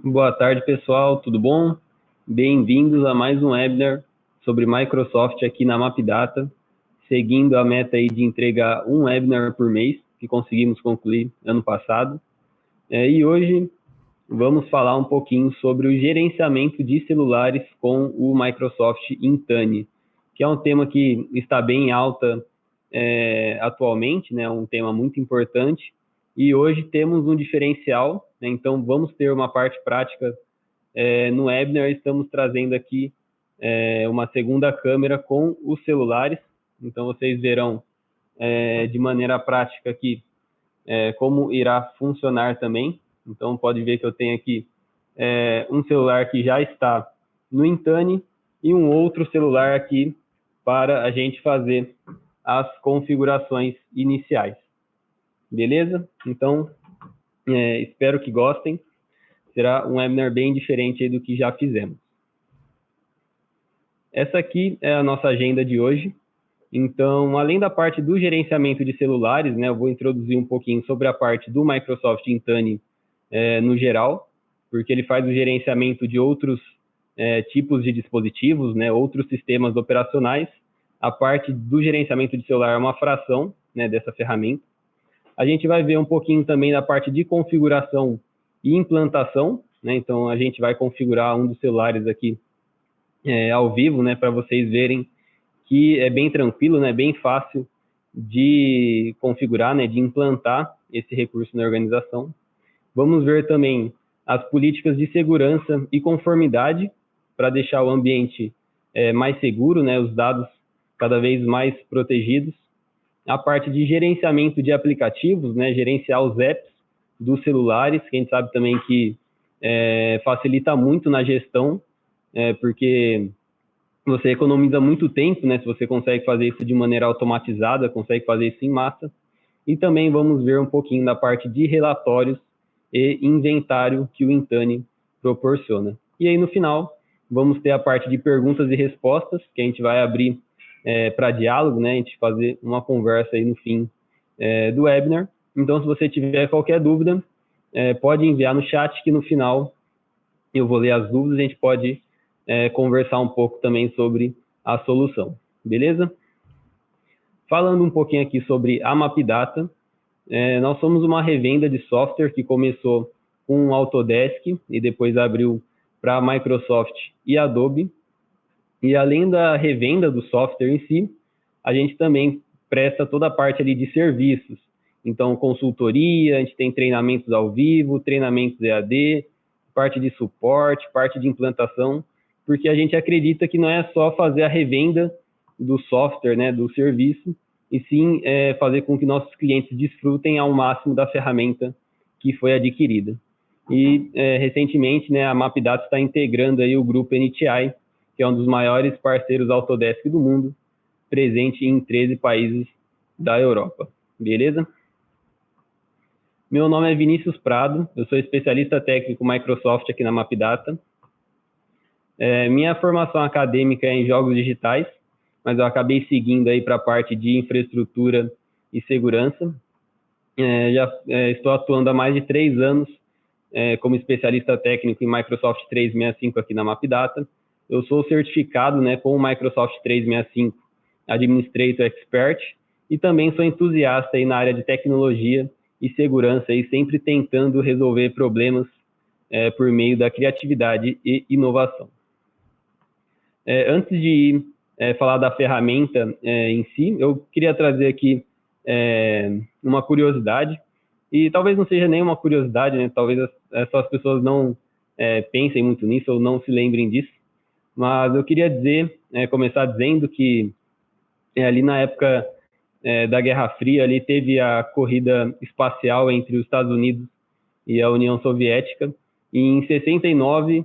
Boa tarde, pessoal, tudo bom? Bem-vindos a mais um webinar sobre Microsoft aqui na Mapdata, seguindo a meta aí de entregar um webinar por mês, que conseguimos concluir ano passado. E hoje vamos falar um pouquinho sobre o gerenciamento de celulares com o Microsoft Intune, que é um tema que está bem em alta atualmente, né? Um tema muito importante. E hoje temos um diferencial, né? Então vamos ter uma parte prática no webinar. Estamos trazendo aqui uma segunda câmera com os celulares. Então vocês verão de maneira prática aqui como irá funcionar também. Então pode ver que eu tenho aqui um celular que já está no Intune e um outro celular aqui para a gente fazer as configurações iniciais. Beleza? Então, espero que gostem. Será um webinar bem diferente aí do que já fizemos. Essa aqui é a nossa agenda de hoje. Então, além da parte do gerenciamento de celulares, né, eu vou introduzir um pouquinho sobre a parte do Microsoft Intune no geral, porque ele faz o gerenciamento de outros tipos de dispositivos, né, outros sistemas operacionais. A parte do gerenciamento de celular é uma fração, né, dessa ferramenta. A gente vai ver um pouquinho também da parte de configuração e implantação, né? Então, a gente vai configurar um dos celulares aqui ao vivo, né, para vocês verem que é bem tranquilo, né, bem fácil de configurar, né, de implantar esse recurso na organização. Vamos ver também as políticas de segurança e conformidade para deixar o ambiente mais seguro, né, os dados cada vez mais protegidos. A parte de gerenciamento de aplicativos, né, gerenciar os apps dos celulares, que a gente sabe também que facilita muito na gestão, porque você economiza muito tempo, né, se você consegue fazer isso de maneira automatizada, consegue fazer isso em massa. E também vamos ver um pouquinho da parte de relatórios e inventário que o Intune proporciona. E aí, no final, vamos ter a parte de perguntas e respostas, que a gente vai abrir para diálogo, né? A gente fazer uma conversa aí no fim do webinar. Então, se você tiver qualquer dúvida, pode enviar no chat, que no final eu vou ler as dúvidas e a gente pode conversar um pouco também sobre a solução. Beleza? Falando um pouquinho aqui sobre a Mapdata, nós somos uma revenda de software que começou com o Autodesk e depois abriu para a Microsoft e Adobe. E além da revenda do software em si, a gente também presta toda a parte ali de serviços. Então, consultoria, a gente tem treinamentos ao vivo, treinamentos EAD, parte de suporte, parte de implantação, porque a gente acredita que não é só fazer a revenda do software, né, do serviço, e sim fazer com que nossos clientes desfrutem ao máximo da ferramenta que foi adquirida. E recentemente, né, a Mapdata está integrando aí o grupo NTI, que é um dos maiores parceiros Autodesk do mundo, presente em 13 países da Europa. Beleza? Meu nome é Vinícius Prado, eu sou especialista técnico Microsoft aqui na Mapdata. Minha formação acadêmica é em jogos digitais, mas eu acabei seguindo aí para a parte de infraestrutura e segurança. Já estou atuando há mais de 3 anos como especialista técnico em Microsoft 365 aqui na Mapdata. Eu sou certificado, né, com o Microsoft 365 Administrator Expert e também sou entusiasta aí na área de tecnologia e segurança, aí, sempre tentando resolver problemas por meio da criatividade e inovação. Antes de falar da ferramenta em si, eu queria trazer aqui uma curiosidade, e talvez não seja nenhuma curiosidade, né? Talvez só as pessoas não pensem muito nisso ou não se lembrem disso, mas eu queria dizer, começar dizendo que ali na época da Guerra Fria, ali teve a corrida espacial entre os Estados Unidos e a União Soviética, e em 69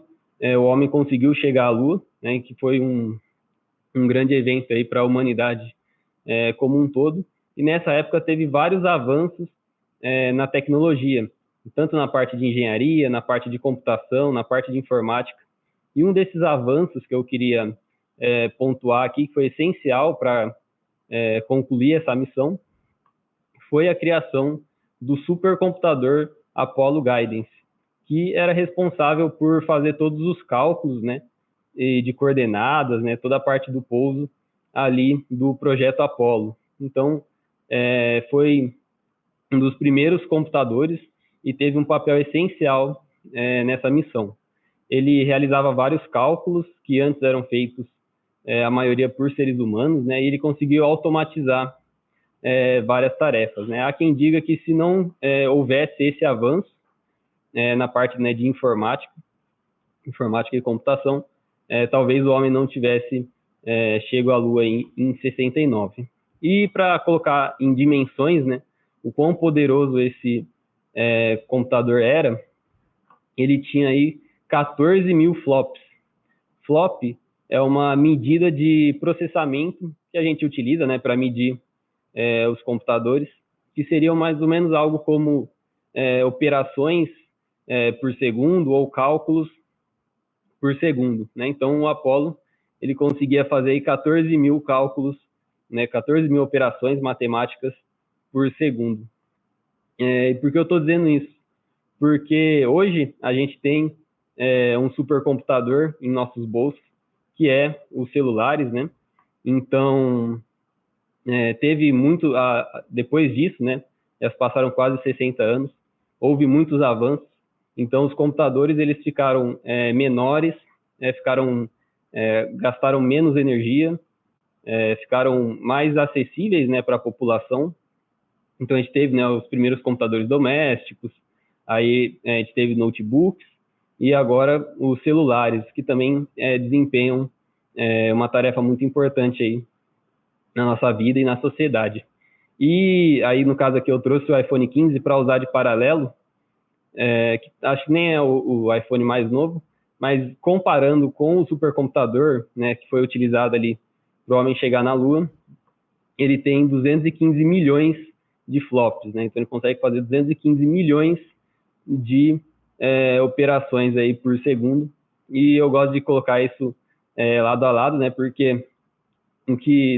o homem conseguiu chegar à Lua, né, que foi um grande evento aí para a humanidade como um todo, e nessa época teve vários avanços na tecnologia, tanto na parte de engenharia, na parte de computação, na parte de informática. E um desses avanços que eu queria pontuar aqui, que foi essencial para concluir essa missão, foi a criação do supercomputador Apollo Guidance, que era responsável por fazer todos os cálculos, né, de coordenadas, né, toda a parte do pouso ali do projeto Apollo. Então, foi um dos primeiros computadores e teve um papel essencial nessa missão. Ele realizava vários cálculos que antes eram feitos, a maioria por seres humanos, né, e ele conseguiu automatizar várias tarefas, né. Há quem diga que se não houvesse esse avanço na parte, né, de informática e computação, talvez o homem não tivesse chego à Lua em 69. E para colocar em dimensões, né, o quão poderoso esse computador era, ele tinha aí 14 mil flops. Flop é uma medida de processamento que a gente utiliza, né, para medir os computadores, que seriam mais ou menos algo como operações por segundo ou cálculos por segundo, né? Então o Apollo ele conseguia fazer aí 14 mil cálculos, né, 14 mil operações matemáticas por segundo. E por que eu estou dizendo isso? Porque hoje a gente tem um supercomputador em nossos bolsos, que é os celulares, né? Então, teve muito, depois disso, né? Já passaram quase 60 anos, houve muitos avanços, então os computadores eles ficaram menores, gastaram menos energia, ficaram mais acessíveis, né, para a população. Então a gente teve, né, os primeiros computadores domésticos, aí a gente teve notebooks e agora os celulares, que também desempenham uma tarefa muito importante aí na nossa vida e na sociedade. E aí, no caso aqui, eu trouxe o iPhone 15 para usar de paralelo, que acho que nem é o iPhone mais novo, mas comparando com o supercomputador, né, que foi utilizado ali para o homem chegar na Lua, ele tem 215 milhões de flops, né? Então ele consegue fazer 215 milhões de operações aí por segundo. E eu gosto de colocar isso lado a lado, né? Porque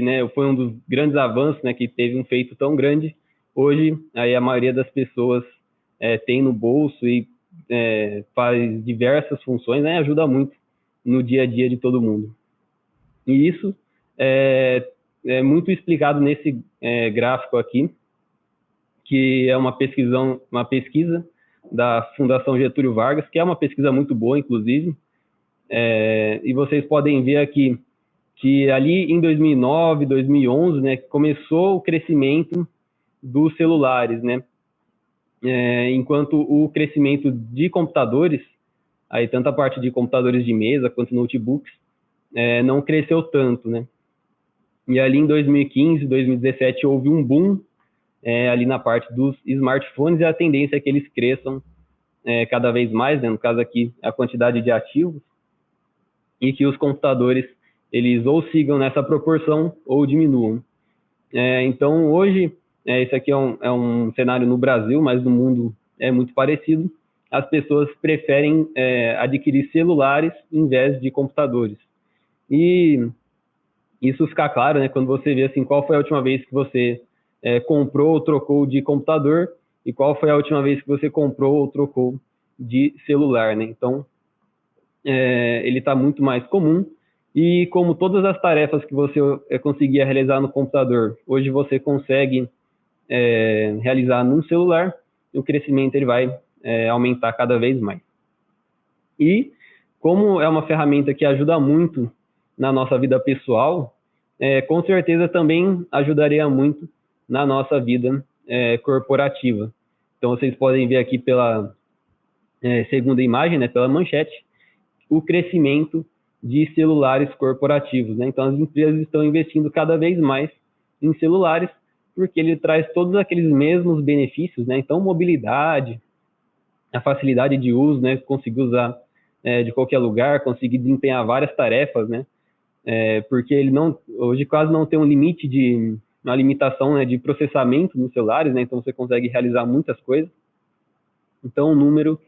né, foi um dos grandes avanços, né, que teve um feito tão grande. Hoje, aí a maioria das pessoas tem no bolso e faz diversas funções, né, ajuda muito no dia a dia de todo mundo. E isso é muito explicado nesse gráfico aqui, que é uma pesquisa da Fundação Getúlio Vargas, que é uma pesquisa muito boa, inclusive, e vocês podem ver aqui que ali em 2009, 2011, né, começou o crescimento dos celulares, né, enquanto o crescimento de computadores, aí tanto a parte de computadores de mesa quanto notebooks, não cresceu tanto, né. E ali em 2015, 2017 houve um boom ali na parte dos smartphones e a tendência é que eles cresçam cada vez mais, né, no caso aqui a quantidade de ativos, e que os computadores eles ou sigam nessa proporção ou diminuam. Então, hoje, esse aqui é um cenário no Brasil, mas no mundo é muito parecido. As pessoas preferem adquirir celulares em vez de computadores. E isso fica claro, né, quando você vê assim, qual foi a última vez que você comprou ou trocou de computador e qual foi a última vez que você comprou ou trocou de celular, né? Então, ele está muito mais comum. E como todas as tarefas que você conseguia realizar no computador, hoje você consegue realizar num celular, e o crescimento ele vai aumentar cada vez mais. E como é uma ferramenta que ajuda muito na nossa vida pessoal, com certeza também ajudaria muito na nossa vida corporativa. Então vocês podem ver aqui pela segunda imagem, né, pela manchete, o crescimento de celulares corporativos, né? Então as empresas estão investindo cada vez mais em celulares, porque ele traz todos aqueles mesmos benefícios, né? Então mobilidade, a facilidade de uso, né? Conseguir usar de qualquer lugar, conseguir desempenhar várias tarefas, né? Porque ele hoje quase não tem uma limitação, né, de processamento nos celulares, né? Então você consegue realizar muitas coisas. Então o número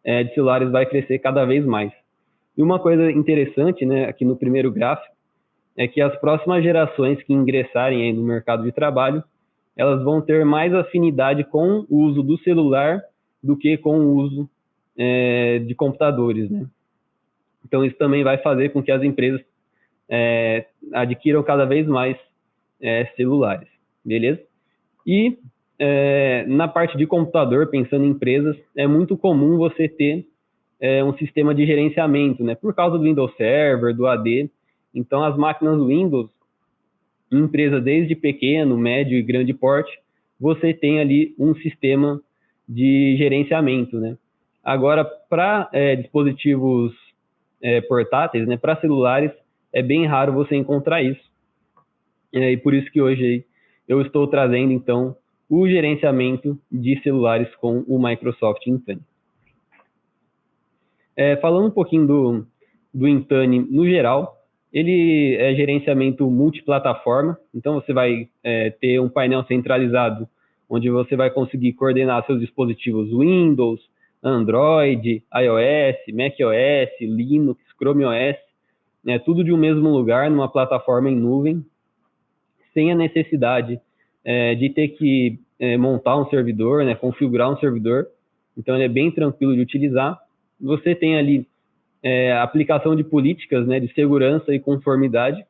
de celulares vai crescer cada vez mais. E uma coisa interessante, né, aqui no primeiro gráfico, é que as próximas gerações que ingressarem aí no mercado de trabalho, elas vão ter mais afinidade com o uso do celular do que com o uso de computadores, né? Então, isso também vai fazer com que as empresas adquiram cada vez mais celulares, beleza? E na parte de computador, pensando em empresas, é muito comum você ter um sistema de gerenciamento, né? Por causa do Windows Server, do AD. Então, as máquinas Windows, em empresas desde pequeno, médio e grande porte, você tem ali um sistema de gerenciamento, né? Agora, para dispositivos portáteis, né, para celulares, é bem raro você encontrar isso. E por isso que hoje eu estou trazendo, então, o gerenciamento de celulares com o Microsoft Intune. Falando um pouquinho do Intune no geral, ele é gerenciamento multiplataforma, então você vai ter um painel centralizado, onde você vai conseguir coordenar seus dispositivos Windows, Android, iOS, macOS, Linux, Chrome OS, tudo de um mesmo lugar, numa plataforma em nuvem, sem a necessidade de ter que montar um servidor, né, configurar um servidor. Então, ele é bem tranquilo de utilizar. Você tem ali aplicação de políticas, né, de segurança e conformidade.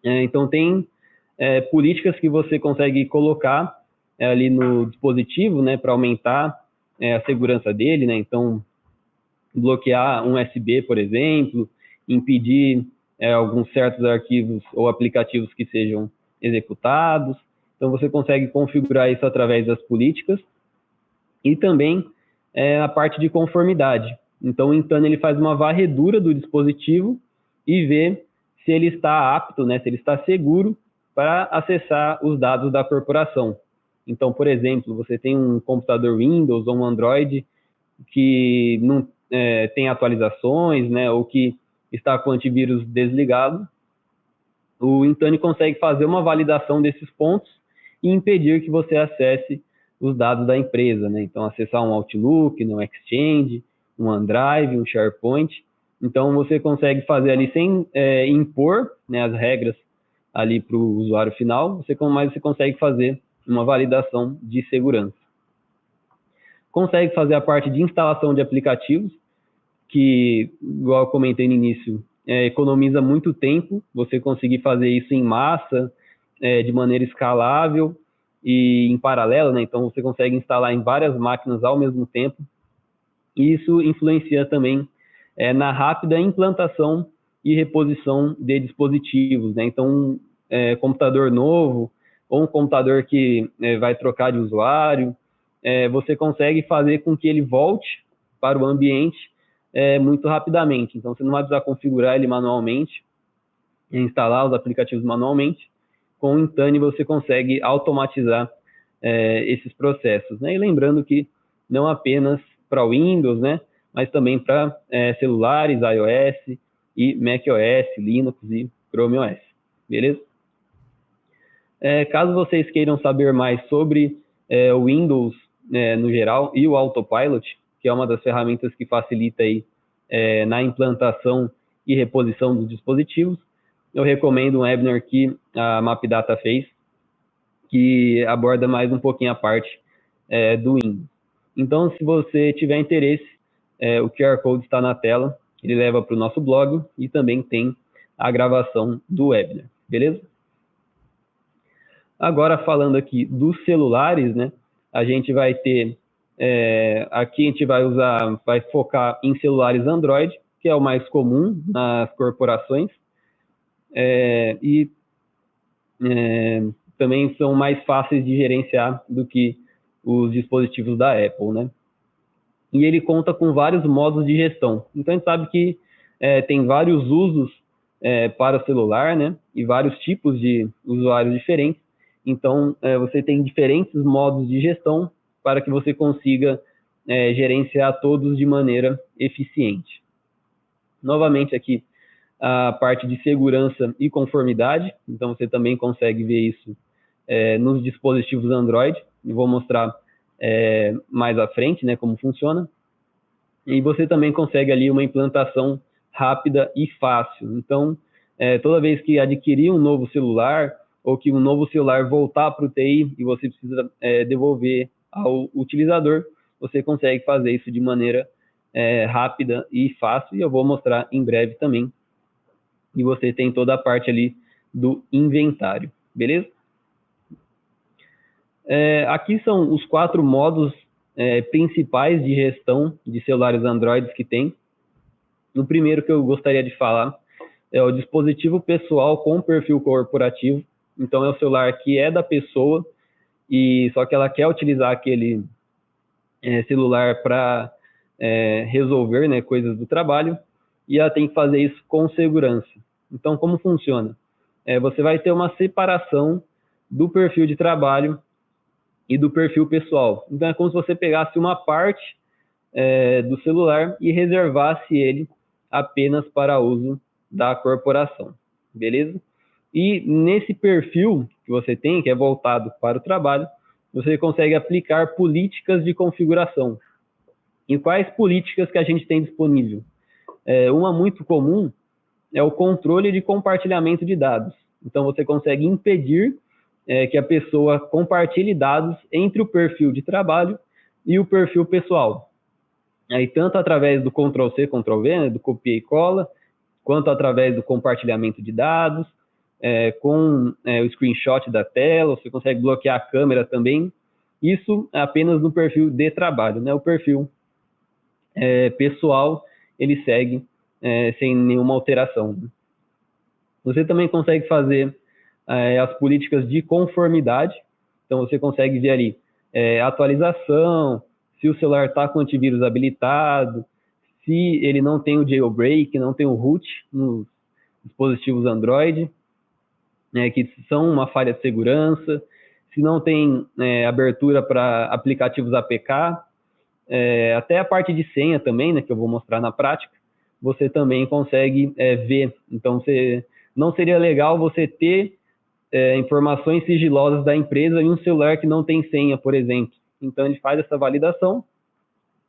Então, tem políticas que você consegue colocar ali no dispositivo, né, para aumentar a segurança dele, né? Então, bloquear um USB, por exemplo, impedir alguns certos arquivos ou aplicativos que sejam executados. Então, você consegue configurar isso através das políticas e também a parte de conformidade. Então, o Intune ele faz uma varredura do dispositivo e vê se ele está apto, né, se ele está seguro para acessar os dados da corporação. Então, por exemplo, você tem um computador Windows ou um Android que não tem atualizações, né, ou que está com o antivírus desligado, o Intune consegue fazer uma validação desses pontos e impedir que você acesse os dados da empresa, né? Então, acessar um Outlook, um Exchange, um OneDrive, um SharePoint. Então, você consegue fazer ali sem impor, né, as regras ali para o usuário final, mas você consegue fazer uma validação de segurança. Consegue fazer a parte de instalação de aplicativos, que, igual eu comentei no início, economiza muito tempo, você conseguir fazer isso em massa, de maneira escalável e em paralelo, né? Então, você consegue instalar em várias máquinas ao mesmo tempo. E isso influencia também na rápida implantação e reposição de dispositivos, né? Então, computador novo ou um computador que vai trocar de usuário, você consegue fazer com que ele volte para o ambiente muito rapidamente. Então, você não vai precisar configurar ele manualmente, instalar os aplicativos manualmente. Com o Intune, você consegue automatizar esses processos, né? E lembrando que não apenas para Windows, né, mas também para celulares, iOS e macOS, Linux e Chrome OS. Beleza? Caso vocês queiram saber mais sobre o Windows no geral e o Autopilot, que é uma das ferramentas que facilita aí, na implantação e reposição dos dispositivos, eu recomendo um webinar que a MapData fez, que aborda mais um pouquinho a parte do Windows. Então, se você tiver interesse, o QR Code está na tela, ele leva para o nosso blog e também tem a gravação do webinar, beleza? Agora, falando aqui dos celulares, né, a gente vai ter, aqui a gente vai focar em celulares Android, que é o mais comum nas corporações, e também são mais fáceis de gerenciar do que os dispositivos da Apple, né? E ele conta com vários modos de gestão. Então, a gente sabe que tem vários usos para o celular, né? E vários tipos de usuários diferentes. Então, você tem diferentes modos de gestão para que você consiga gerenciar todos de maneira eficiente. Novamente aqui, a parte de segurança e conformidade. Então, você também consegue ver isso nos dispositivos Android. Eu vou mostrar mais à frente, né, como funciona. E você também consegue ali uma implantação rápida e fácil. Então, toda vez que adquirir um novo celular ou que um novo celular voltar para o TI e você precisa devolver ao utilizador, você consegue fazer isso de maneira rápida e fácil, e eu vou mostrar em breve também. E você tem toda a parte ali do inventário, beleza? Aqui são os 4 modos principais de gestão de celulares Android que tem. O primeiro que eu gostaria de falar é o dispositivo pessoal com perfil corporativo. Então, é o celular que é da pessoa, e só que ela quer utilizar aquele celular para resolver, né, coisas do trabalho, e ela tem que fazer isso com segurança. Então, como funciona? Você vai ter uma separação do perfil de trabalho e do perfil pessoal. Então, é como se você pegasse uma parte do celular e reservasse ele apenas para uso da corporação, beleza? E nesse perfil que você tem, que é voltado para o trabalho, você consegue aplicar políticas de configuração. E quais políticas que a gente tem disponível? Uma muito comum é o controle de compartilhamento de dados. Então, você consegue impedir que a pessoa compartilhe dados entre o perfil de trabalho e o perfil pessoal. Aí, tanto através do Ctrl+C, Ctrl+V, né, do copia e cola, quanto através do compartilhamento de dados, com o screenshot da tela, você consegue bloquear a câmera também. Isso apenas no perfil de trabalho, né? O perfil pessoal, ele segue sem nenhuma alteração. Você também consegue fazer as políticas de conformidade. Então, você consegue ver ali atualização, se o celular está com o antivírus habilitado, se ele não tem o jailbreak, não tem o root nos dispositivos Android, que são uma falha de segurança, se não tem abertura para aplicativos APK, até a parte de senha também, né, que eu vou mostrar na prática, você também consegue ver. Então, não seria legal você ter informações sigilosas da empresa em um celular que não tem senha, por exemplo. Então, ele faz essa validação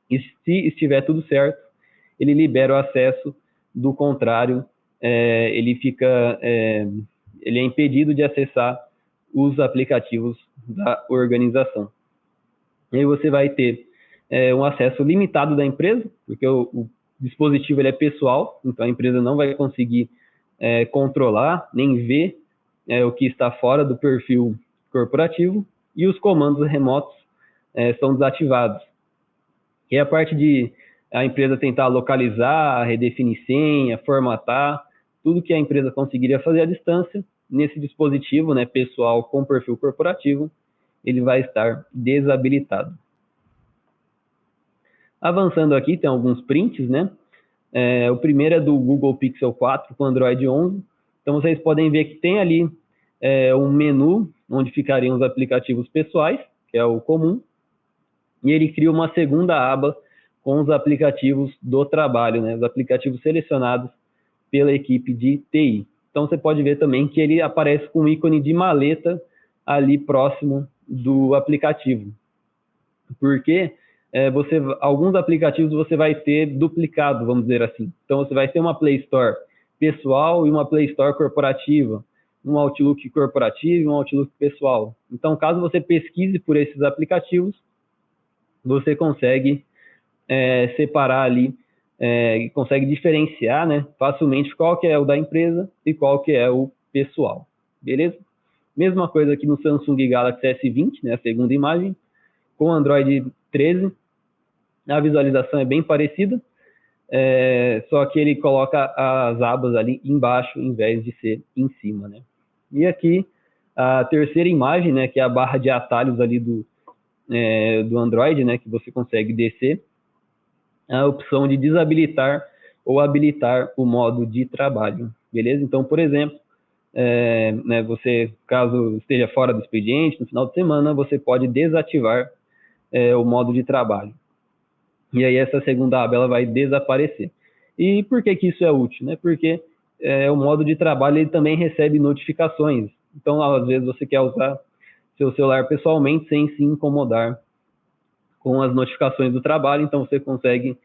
e, se estiver tudo certo, ele libera o acesso. Do contrário, ele é impedido de acessar os aplicativos da organização. E aí você vai ter um acesso limitado da empresa, porque o dispositivo ele é pessoal, então a empresa não vai conseguir controlar, nem ver o que está fora do perfil corporativo, e os comandos remotos são desativados. E a parte de a empresa tentar localizar, redefinir senha, formatar, tudo que a empresa conseguiria fazer à distância, nesse dispositivo, né, pessoal com perfil corporativo, ele vai estar desabilitado. Avançando aqui, tem alguns prints, né? O primeiro é do Google Pixel 4 com Android 11. Então, vocês podem ver que tem ali um menu onde ficariam os aplicativos pessoais, que é o comum, e ele cria uma segunda aba com os aplicativos do trabalho, né? Os aplicativos selecionados pela equipe de TI. Então, você pode ver também que ele aparece com um ícone de maleta ali próximo do aplicativo. Porque alguns aplicativos você vai ter duplicado, vamos dizer assim. Então, você vai ter uma Play Store pessoal e uma Play Store corporativa, um Outlook corporativo e um Outlook pessoal. Então, caso você pesquise por esses aplicativos, você consegue separar ali, consegue diferenciar, né, facilmente qual que é o da empresa e qual que é o pessoal, beleza? Mesma coisa aqui no Samsung Galaxy S20, né, a segunda imagem, com Android 13, a visualização é bem parecida, só que ele coloca as abas ali embaixo, em vez de ser em cima, né? E aqui, a terceira imagem, né, que é a barra de atalhos ali do Android, né, que você consegue descer, a opção de desabilitar ou habilitar o modo de trabalho, beleza? Então, por exemplo, né, você, caso esteja fora do expediente, no final de semana, você pode desativar o modo de trabalho. E aí essa segunda aba ela vai desaparecer. E por que isso é útil? Né? Porque o modo de trabalho ele também recebe notificações. Então, às vezes, você quer usar seu celular pessoalmente sem se incomodar com as notificações do trabalho, então você consegue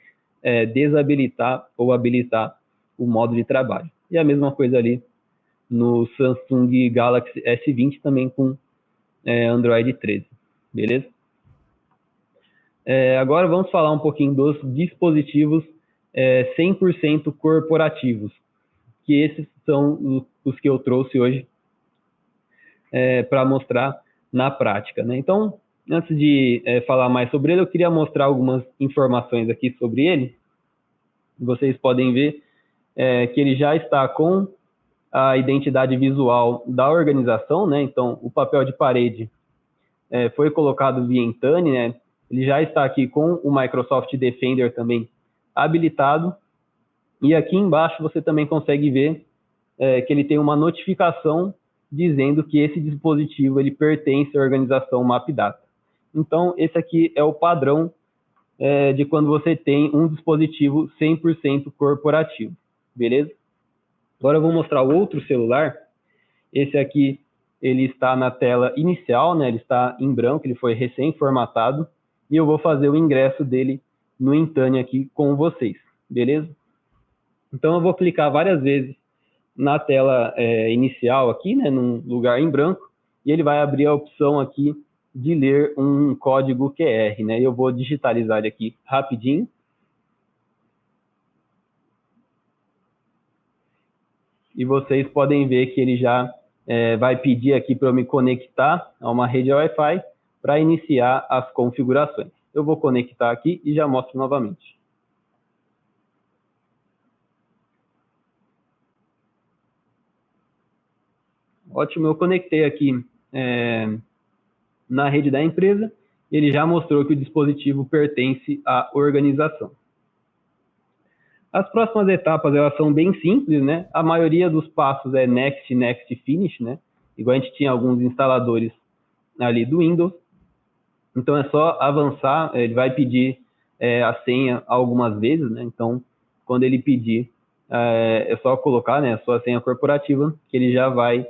desabilitar ou habilitar o modo de trabalho. E a mesma coisa ali no Samsung Galaxy S20 também com Android 13, beleza? Agora vamos falar um pouquinho dos dispositivos 100% corporativos, que esses são os que eu trouxe hoje para mostrar na prática, né? Então, antes de falar mais sobre ele, eu queria mostrar algumas informações aqui sobre ele. Vocês podem ver que ele já está com a identidade visual da organização, né? Então, o papel de parede foi colocado via Intune, né? Ele já está aqui com o Microsoft Defender também habilitado. E aqui embaixo você também consegue ver que ele tem uma notificação dizendo que esse dispositivo ele pertence à organização MapData. Então, esse aqui é o padrão de quando você tem um dispositivo 100% corporativo, beleza? Agora eu vou mostrar o outro celular. Esse aqui, ele está na tela inicial, né? Ele está em branco, ele foi recém-formatado. E eu vou fazer o ingresso dele no Intune aqui com vocês, beleza? Então eu vou clicar várias vezes na tela inicial aqui, né? Num lugar em branco. E ele vai abrir a opção aqui de ler um código QR, né? Eu vou digitalizar ele aqui rapidinho. E vocês podem ver que ele já vai pedir aqui para eu me conectar a uma rede Wi-Fi para iniciar as configurações. Eu vou conectar aqui e já mostro novamente. Ótimo, eu conectei aqui na rede da empresa, ele já mostrou que o dispositivo pertence à organização. As próximas etapas, elas são bem simples, né? A maioria dos passos é Next, Next, Finish, né? Igual a gente tinha alguns instaladores ali do Windows. Então, é só avançar, ele vai pedir a senha algumas vezes, né? Então, quando ele pedir, é só colocar, né, a sua senha corporativa, que ele já vai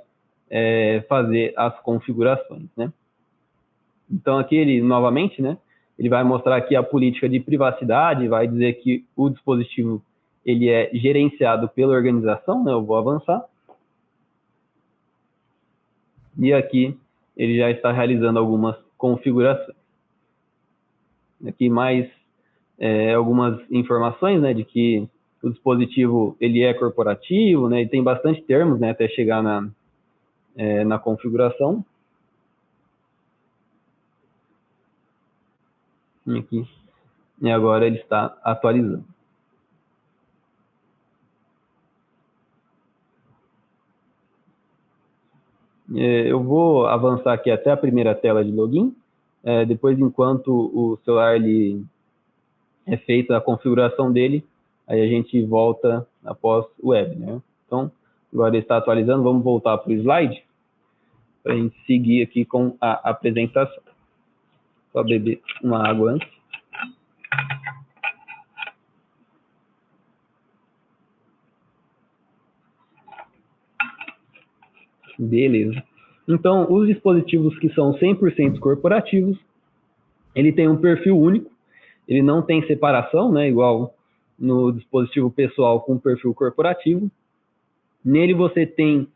fazer as configurações, né? Então, aqui ele, novamente, né, ele vai mostrar aqui a política de privacidade, vai dizer que o dispositivo ele é gerenciado pela organização, né? Eu vou avançar. E aqui ele já está realizando algumas configurações. Aqui mais algumas informações, né, de que o dispositivo ele é corporativo, né, e tem bastante termos, né, até chegar na configuração. Aqui. E agora ele está atualizando. Eu vou avançar aqui até a primeira tela de login. Depois, enquanto o celular ele é feita a configuração dele, aí a gente volta após o web, né? Então, agora ele está atualizando, vamos voltar para o slide, para a gente seguir aqui com a apresentação. Só beber uma água antes. Beleza. Então, os dispositivos que são 100% corporativos, ele tem um perfil único, ele não tem separação, né, igual no dispositivo pessoal com perfil corporativo. Nele você tem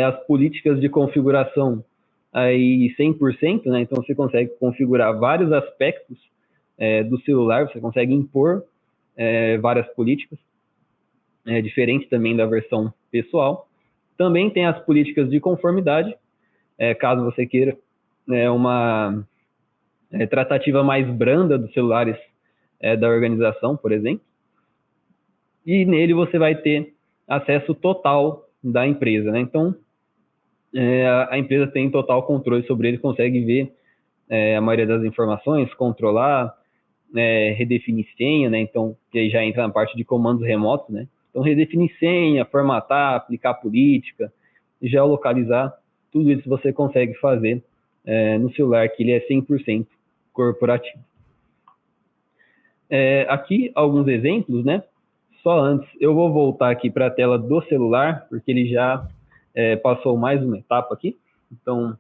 as políticas de configuração aí 100%, né, então você consegue configurar vários aspectos do celular, você consegue impor várias políticas, diferente também da versão pessoal. Também tem as políticas de conformidade, caso você queira uma tratativa mais branda dos celulares da organização, por exemplo. E nele você vai ter acesso total da empresa, né? Então, a empresa tem total controle sobre ele, consegue ver a maioria das informações, controlar, redefinir senha, né? Então, que aí já entra na parte de comandos remotos, né? Então, redefinir senha, formatar, aplicar política, geolocalizar, tudo isso você consegue fazer no celular, que ele é 100% corporativo. Aqui, alguns exemplos, né? Só antes, eu vou voltar aqui para a tela do celular, porque ele já passou mais uma etapa aqui. Então,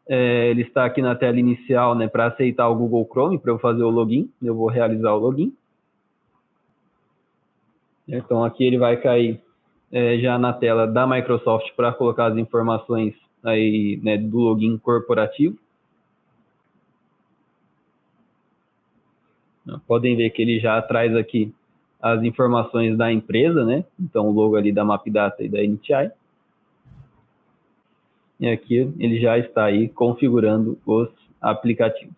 ele está aqui na tela inicial, né, para aceitar o Google Chrome, para eu fazer o login. Eu vou realizar o login. Então, aqui ele vai cair já na tela da Microsoft para colocar as informações aí, né, do login corporativo. Podem ver que ele já traz aqui as informações da empresa, né? Então, o logo ali da Mapdata e da NTI. E aqui ele já está aí configurando os aplicativos.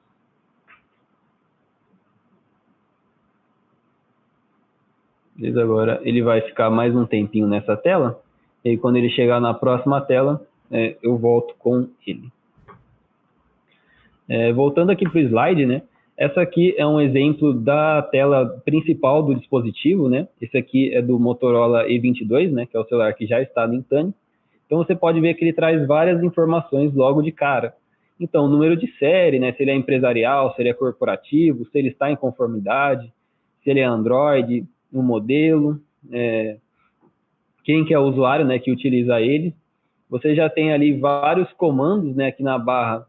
Beleza? Agora ele vai ficar mais um tempinho nessa tela. E aí, quando ele chegar na próxima tela, eu volto com ele. Voltando aqui para o slide, né? Essa aqui é um exemplo da tela principal do dispositivo, né? Esse aqui é do Motorola E22, né? Que é o celular que já está no Intune. Então, você pode ver que ele traz várias informações logo de cara. Então, número de série, né? Se ele é empresarial, se ele é corporativo, se ele está em conformidade, se ele é Android, o modelo, quem que é o usuário, né? Que utiliza ele. Você já tem ali vários comandos, né? Aqui na barra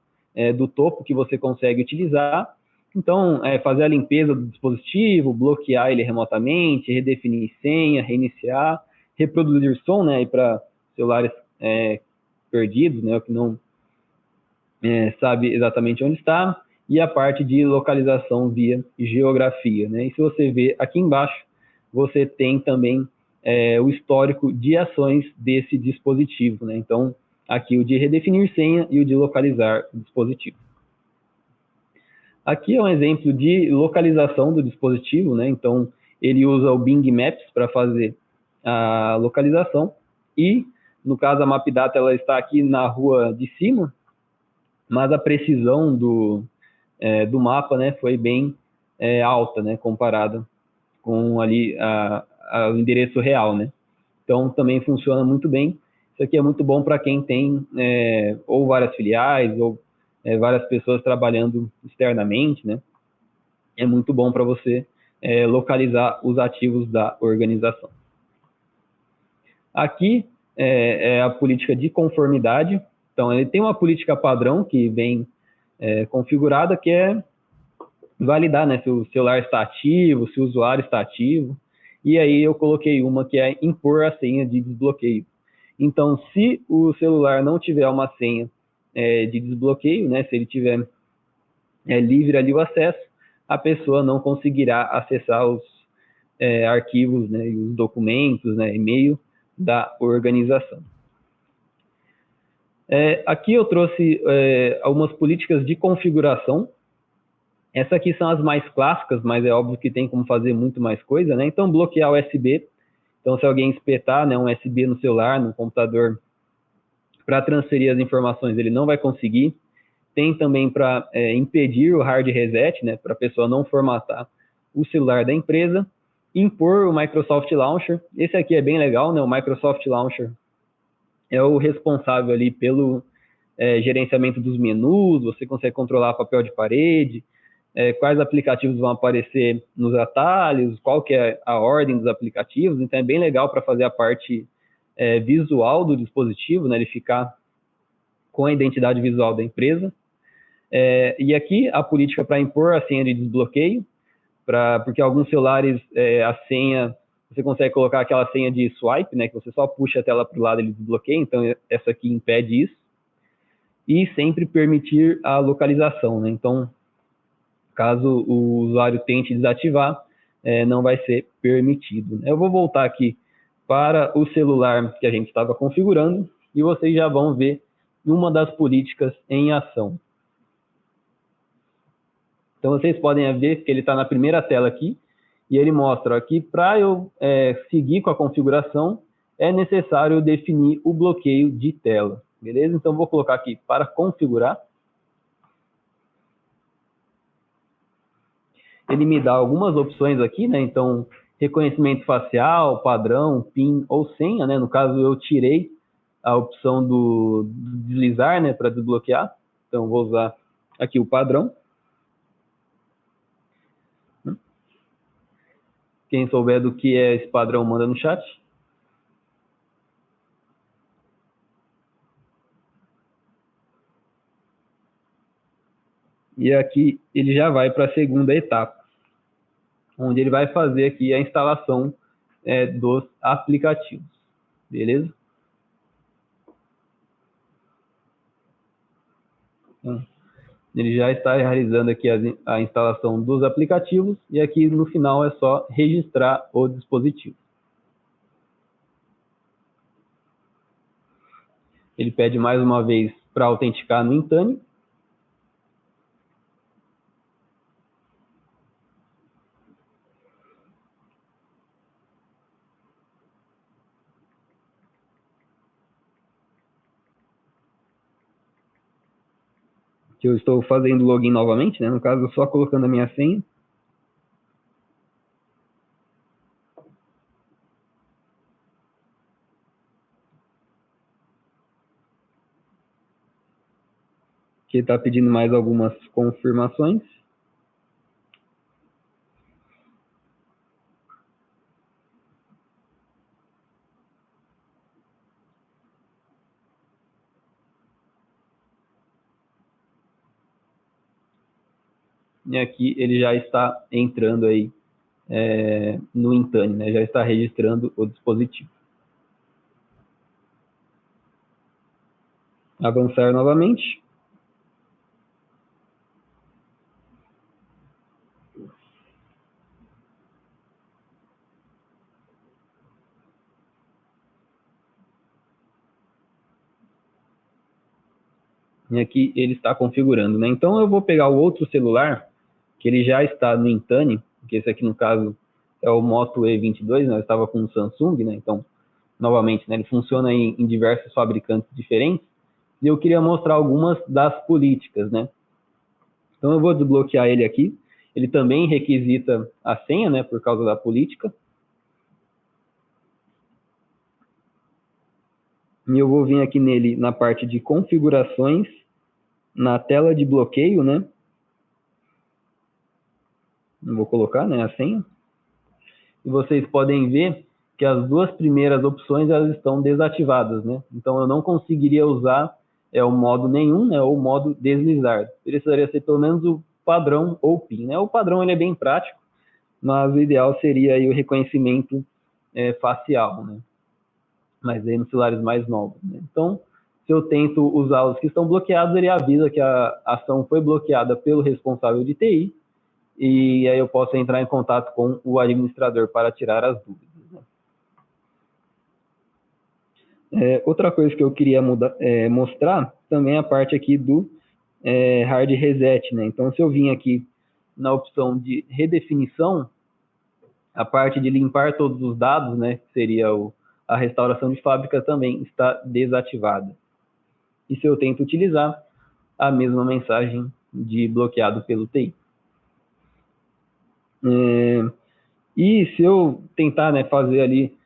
do topo que você consegue utilizar. Então, fazer a limpeza do dispositivo, bloquear ele remotamente, redefinir senha, reiniciar, reproduzir som, né? Para celulares perdidos, né? O que não sabe exatamente onde está, e a parte de localização via geografia, né? E se você ver aqui embaixo, você tem também o histórico de ações desse dispositivo, né? Então, aqui o de redefinir senha e o de localizar o dispositivo. Aqui é um exemplo de localização do dispositivo, né? Então, ele usa o Bing Maps para fazer a localização e, no caso, a Mapdata ela está aqui na rua de cima, mas a precisão do mapa, né, foi bem alta, né, comparada com ali o endereço real, né? Então, também funciona muito bem. Isso aqui é muito bom para quem tem ou várias filiais ou várias pessoas trabalhando externamente, né? É muito bom para você localizar os ativos da organização. Aqui é a política de conformidade. Então, ele tem uma política padrão que vem configurada, que é validar, né, se o celular está ativo, se o usuário está ativo. E aí eu coloquei uma que é impor a senha de desbloqueio. Então, se o celular não tiver uma senha de desbloqueio, né, se ele tiver livre ali o acesso, a pessoa não conseguirá acessar os arquivos, né, e os documentos, né, e-mail da organização. Aqui eu trouxe algumas políticas de configuração. Essas aqui são as mais clássicas, mas é óbvio que tem como fazer muito mais coisa, né? Então, bloquear USB. Então, se alguém espetar, né, um USB no celular, no computador, para transferir as informações, ele não vai conseguir. Tem também para impedir o hard reset, né, para a pessoa não formatar o celular da empresa. Impor o Microsoft Launcher. Esse aqui é bem legal, né? O Microsoft Launcher é o responsável ali pelo gerenciamento dos menus, você consegue controlar papel de parede, quais aplicativos vão aparecer nos atalhos, qual que é a ordem dos aplicativos. Então, é bem legal para fazer a parte visual do dispositivo, né? Ele ficar com a identidade visual da empresa. E aqui a política para impor a senha de desbloqueio, porque alguns celulares, a senha, você consegue colocar aquela senha de swipe, né, que você só puxa a tela para o lado e ele desbloqueia, então essa aqui impede isso. E sempre permitir a localização, né? Então, caso o usuário tente desativar, não vai ser permitido. Eu vou voltar aqui para o celular que a gente estava configurando e vocês já vão ver uma das políticas em ação. Então, vocês podem ver que ele está na primeira tela aqui, e ele mostra aqui, para eu seguir com a configuração, é necessário definir o bloqueio de tela. Beleza? Então, vou colocar aqui para configurar. Ele me dá algumas opções aqui, né? Então, reconhecimento facial, padrão, PIN ou senha, né? No caso, eu tirei a opção do deslizar, né? Para desbloquear. Então, vou usar aqui o padrão. Quem souber do que é esse padrão, manda no chat. E aqui ele já vai para a segunda etapa, onde ele vai fazer aqui a instalação dos aplicativos. Beleza? Então, ele já está realizando aqui a instalação dos aplicativos e aqui no final é só registrar o dispositivo. Ele pede mais uma vez para autenticar no Intune. Que eu estou fazendo login novamente, né? No caso, só colocando a minha senha. Que está pedindo mais algumas confirmações. E aqui ele já está entrando aí no Intune, né? Já está registrando o dispositivo. Avançar novamente. E aqui ele está configurando, né? Então eu vou pegar o outro celular, que ele já está no Intune, que esse aqui no caso é o Moto E22, né? Eu estava com o Samsung, né? Então, novamente, né? Ele funciona em diversos fabricantes diferentes, e eu queria mostrar algumas das políticas, né? Então eu vou desbloquear ele aqui. Ele também requisita a senha, né? Por causa da política. E eu vou vir aqui nele na parte de configurações, na tela de bloqueio, né? Eu vou colocar, né, a senha. E vocês podem ver que as duas primeiras opções elas estão desativadas, né? Então eu não conseguiria usar o modo nenhum, né, ou o modo deslizar. Precisaria ser pelo menos o padrão ou PIN, né? O padrão ele é bem prático, mas o ideal seria aí o reconhecimento facial, né? Mas aí nos celulares mais novos, né? Então, se eu tento usar os que estão bloqueados, ele avisa que a ação foi bloqueada pelo responsável de TI, e aí eu posso entrar em contato com o administrador para tirar as dúvidas. Outra coisa que eu queria mostrar também é a parte aqui do hard reset, né? Então, se eu vim aqui na opção de redefinição, a parte de limpar todos os dados, né, que seria a restauração de fábrica, também está desativada. E se eu tento utilizar, a mesma mensagem de bloqueado pelo TI. E se eu tentar, né, fazer ali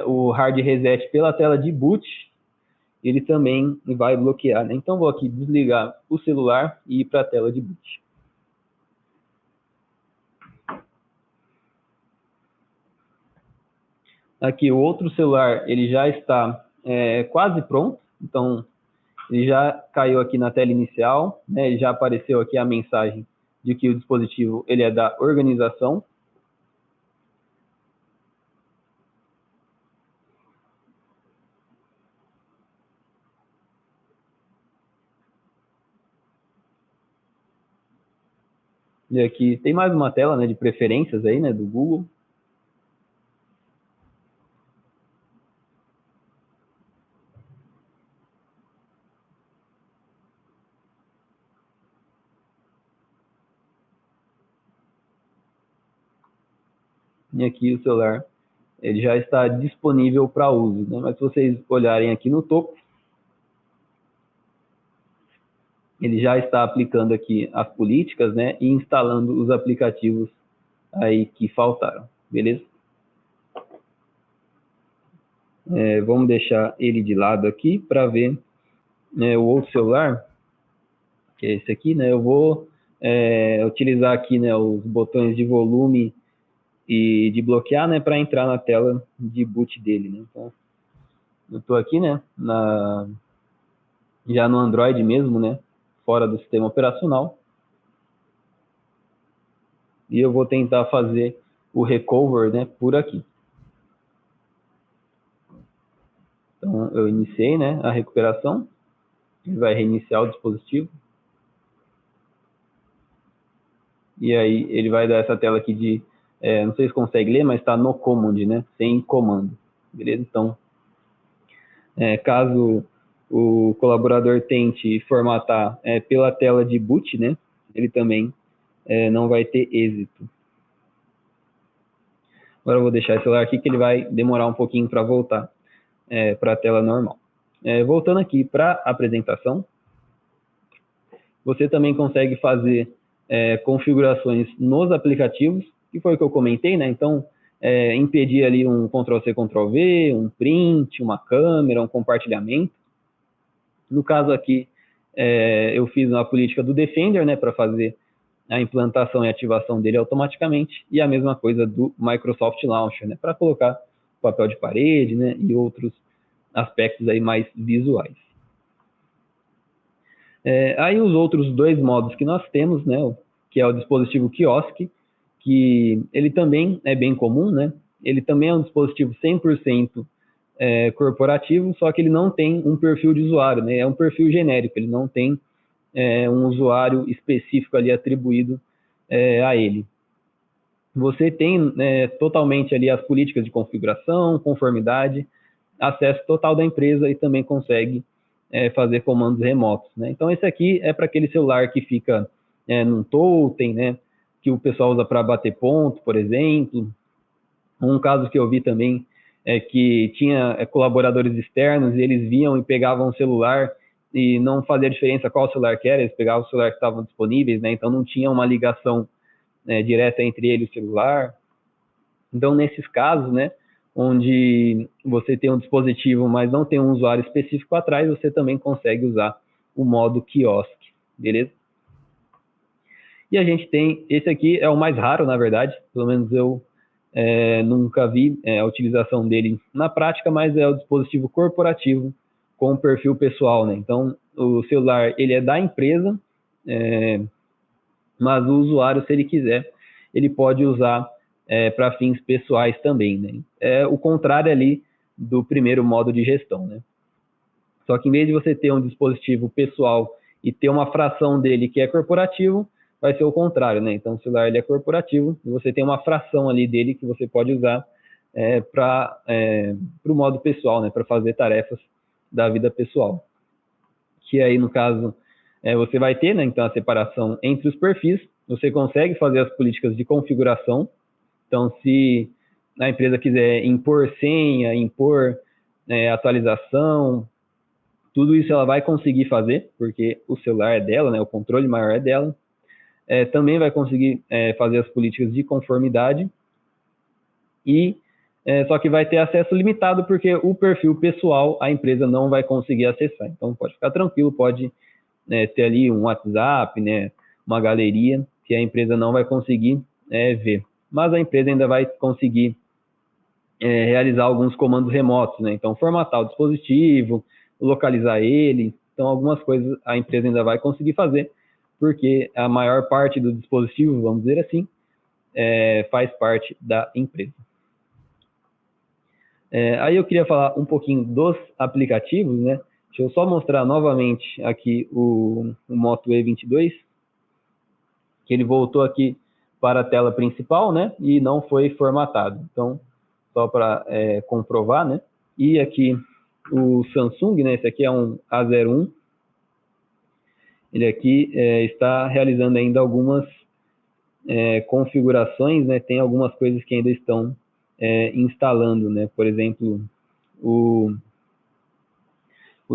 o hard reset pela tela de boot, ele também vai bloquear, né? Então vou aqui desligar o celular e ir para a tela de boot. Aqui o outro celular ele já está quase pronto, então ele já caiu aqui na tela inicial, né? Ele já apareceu aqui a mensagem de que o dispositivo ele é da organização. E aqui tem mais uma tela, né, de preferências aí, né, do Google. E aqui o celular ele já está disponível para uso, né? Mas se vocês olharem aqui no topo, ele já está aplicando aqui as políticas, né, e instalando os aplicativos aí que faltaram, beleza? Vamos deixar ele de lado aqui para ver o outro celular, que é esse aqui, né? Eu vou utilizar aqui, né, os botões de volume e de bloquear, né, para entrar na tela de boot dele, né? Então, eu estou aqui, né, já no Android mesmo, né, fora do sistema operacional, e eu vou tentar fazer o recover, né, por aqui. Então, eu iniciei, né, a recuperação, ele vai reiniciar o dispositivo. e aí ele vai dar essa tela aqui de, não sei se consegue ler, mas está no command, né? Sem comando, beleza? Então, caso o colaborador tente formatar pela tela de boot, né? Ele também não vai ter êxito. Agora eu vou deixar esse celular aqui que ele vai demorar um pouquinho para voltar para a tela normal. Voltando aqui para a apresentação, você também consegue fazer configurações nos aplicativos, que foi o que eu comentei, né? Então, impedir ali um Ctrl+C, Ctrl+V, um print, uma câmera, um compartilhamento. No caso aqui, eu fiz uma política do Defender, né, para fazer a implantação e ativação dele automaticamente, e a mesma coisa do Microsoft Launcher, né, para colocar papel de parede, né, e outros aspectos aí mais visuais. Aí os outros dois modos que nós temos, né, que é o dispositivo quiosque, que ele também é bem comum, né, ele também é um dispositivo 100% corporativo, só que ele não tem um perfil de usuário, né, é um perfil genérico, ele não tem um usuário específico ali atribuído a ele. Você tem totalmente ali as políticas de configuração, conformidade, acesso total da empresa e também consegue fazer comandos remotos, né? Então esse aqui é para aquele celular que fica num totem, né? Que o pessoal usa para bater ponto, por exemplo. Um caso que eu vi também é que tinha colaboradores externos e eles viam e pegavam o celular e não fazia diferença qual celular que era, eles pegavam o celular que estavam disponíveis, né? Então não tinha uma ligação direta entre ele e o celular. Então, nesses casos, né, onde você tem um dispositivo, mas não tem um usuário específico atrás, você também consegue usar o modo quiosque, beleza? E a gente tem, esse aqui é o mais raro, na verdade, pelo menos eu nunca vi a utilização dele na prática, mas é o dispositivo corporativo com perfil pessoal, né? Então, o celular, ele é da empresa, mas o usuário, se ele quiser, ele pode usar para fins pessoais também, né? É o contrário ali do primeiro modo de gestão, né? Só que em vez de você ter um dispositivo pessoal e ter uma fração dele que é corporativo, vai ser o contrário, né? Então o celular ele é corporativo e você tem uma fração ali dele que você pode usar para o modo pessoal, né? Para fazer tarefas da vida pessoal. Que aí, no caso, você vai ter, né? Então, a separação entre os perfis, você consegue fazer as políticas de configuração. Então, se a empresa quiser impor senha, impor atualização, tudo isso ela vai conseguir fazer, porque o celular é dela, né? O controle maior é dela. Também vai conseguir fazer as políticas de conformidade e só que vai ter acesso limitado porque o perfil pessoal a empresa não vai conseguir acessar. Então pode ficar tranquilo, pode ter ali um WhatsApp, né, uma galeria que a empresa não vai conseguir ver. Mas a empresa ainda vai conseguir realizar alguns comandos remotos, né? Então formatar o dispositivo, localizar ele. Então algumas coisas a empresa ainda vai conseguir fazer, porque a maior parte do dispositivo, vamos dizer assim, faz parte da empresa. Aí eu queria falar um pouquinho dos aplicativos, né? Deixa eu só mostrar novamente aqui o Moto E22, que ele voltou aqui para a tela principal, né? E não foi formatado. Então, só para comprovar, né? E aqui o Samsung, né? Esse aqui é um A01. Ele aqui está realizando ainda algumas configurações, né? Tem algumas coisas que ainda estão instalando, né? Por exemplo, o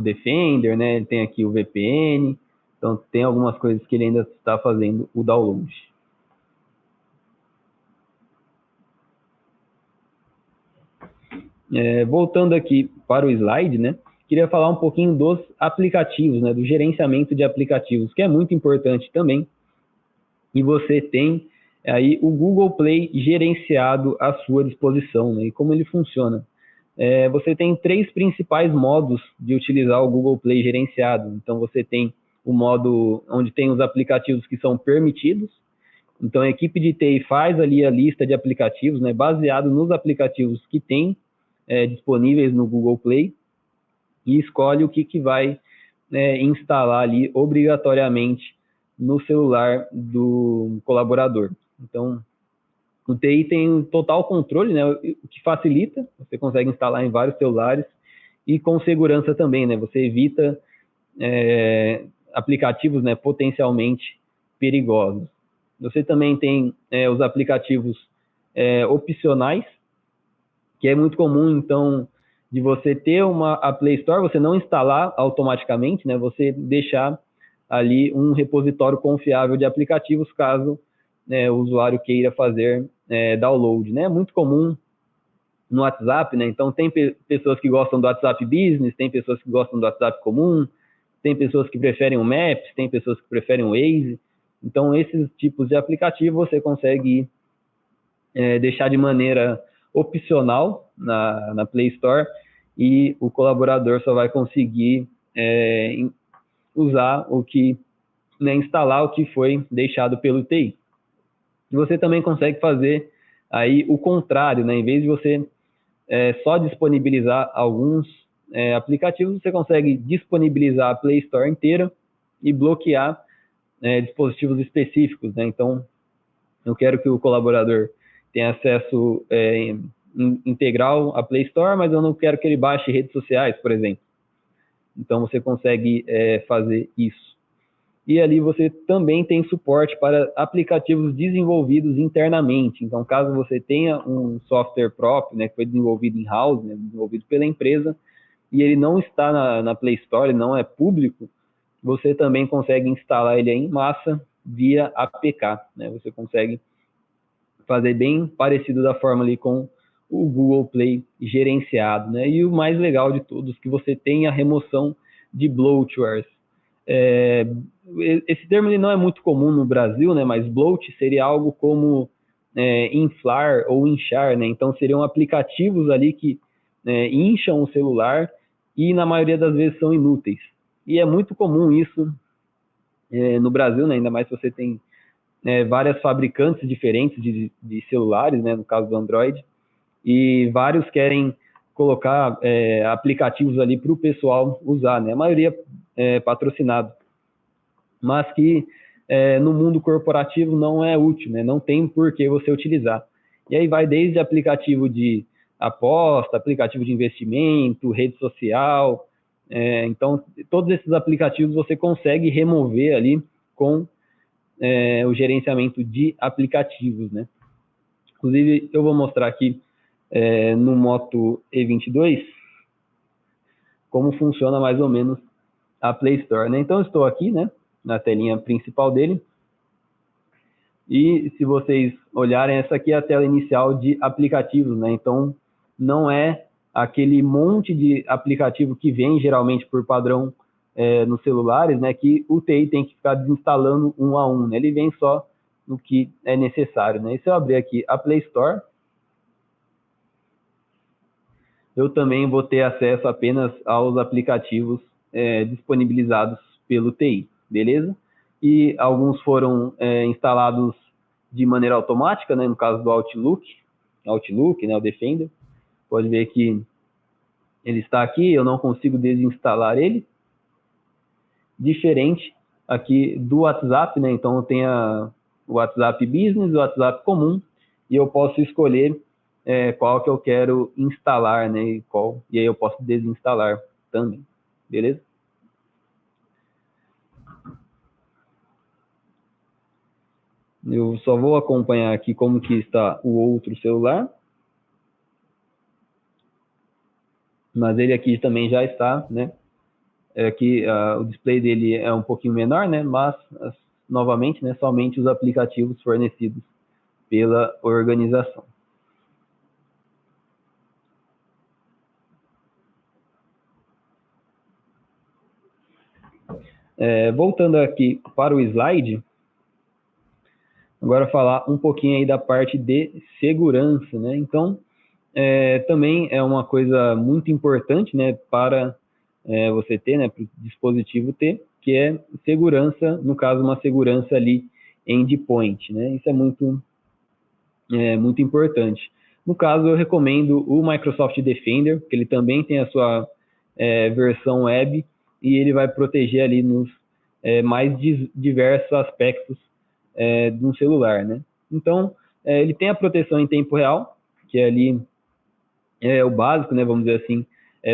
Defender, né? Ele tem aqui o VPN, então tem algumas coisas que ele ainda está fazendo o download. Voltando aqui para o slide, né? Queria falar um pouquinho dos aplicativos, né? Do gerenciamento de aplicativos, que é muito importante também. E você tem aí o Google Play gerenciado à sua disposição, né? E como ele funciona? Você tem 3 principais modos de utilizar o Google Play gerenciado. Então, você tem o modo onde tem os aplicativos que são permitidos. Então, a equipe de TI faz ali a lista de aplicativos, né, baseado nos aplicativos que tem disponíveis no Google Play e escolhe o que vai instalar ali obrigatoriamente no celular do colaborador. Então, o TI tem total controle, né, o que facilita, você consegue instalar em vários celulares, e com segurança também, né, você evita aplicativos, né, potencialmente perigosos. Você também tem os aplicativos opcionais, que é muito comum, então, de você ter a Play Store, você não instalar automaticamente, né, você deixar ali um repositório confiável de aplicativos, caso o usuário queira fazer download, né? É muito comum no WhatsApp, né? Então, tem pessoas que gostam do WhatsApp Business, tem pessoas que gostam do WhatsApp comum, tem pessoas que preferem o Maps, tem pessoas que preferem o Waze. Então, esses tipos de aplicativo você consegue deixar de maneira opcional na Play Store, e o colaborador só vai conseguir usar instalar o que foi deixado pelo TI. Você também consegue fazer aí o contrário, né? Em vez de você só disponibilizar alguns aplicativos, você consegue disponibilizar a Play Store inteira e bloquear dispositivos específicos, né? Então, eu quero que o colaborador tenha acesso integral à Play Store, mas eu não quero que ele baixe redes sociais, por exemplo. Então, você consegue fazer isso. E ali você também tem suporte para aplicativos desenvolvidos internamente. Então, caso você tenha um software próprio, né, que foi desenvolvido in-house, né, desenvolvido pela empresa, e ele não está na Play Store, ele não é público, você também consegue instalar ele em massa via APK, né? Você consegue fazer bem parecido da forma ali com o Google Play gerenciado, né? E o mais legal de todos, que você tem a remoção de bloatwares. Esse termo ele não é muito comum no Brasil, né? Mas bloat seria algo como inflar ou inchar, né? Então seriam aplicativos ali que incham o celular e na maioria das vezes são inúteis. E é muito comum isso no Brasil, né? Ainda mais se você tem várias fabricantes diferentes de celulares, né? No caso do Android, e vários querem colocar aplicativos ali para o pessoal usar, né? A maioria patrocinado, mas que no mundo corporativo não é útil, né? Não tem por que você utilizar. E aí vai desde aplicativo de aposta, aplicativo de investimento, rede social. Então, todos esses aplicativos você consegue remover ali com o gerenciamento de aplicativos, né? Inclusive, eu vou mostrar aqui no Moto E22 como funciona mais ou menos a Play Store, né? Então, eu estou aqui, né, na telinha principal dele. E se vocês olharem, essa aqui é a tela inicial de aplicativos, né? Então, não é aquele monte de aplicativo que vem geralmente por padrão nos celulares, né? Que o TI tem que ficar desinstalando um a um, né? Ele vem só no que é necessário, né? E se eu abrir aqui a Play Store, eu também vou ter acesso apenas aos aplicativos disponibilizados pelo TI, beleza? E alguns foram instalados de maneira automática, né? No caso do Outlook, né? O Defender. Pode ver que ele está aqui, eu não consigo desinstalar ele. Diferente aqui do WhatsApp, né? Então eu tenho o WhatsApp Business, o WhatsApp comum, e eu posso escolher qual que eu quero instalar, né? E aí eu posso desinstalar também, beleza? Eu só vou acompanhar aqui como que está o outro celular. Mas ele aqui também já está, né? Aqui o display dele é um pouquinho menor, né? Mas, novamente, né? Somente os aplicativos fornecidos pela organização. Voltando aqui para o slide, agora falar um pouquinho aí da parte de segurança, né? Então, também é uma coisa muito importante, né, para você ter, né, para o dispositivo ter, que é segurança, no caso, uma segurança ali endpoint, né? Isso é muito importante. No caso, eu recomendo o Microsoft Defender, que ele também tem a sua versão web, e ele vai proteger ali nos mais diversos aspectos de um celular, né? Então, ele tem a proteção em tempo real, que é ali o básico, né, vamos dizer assim,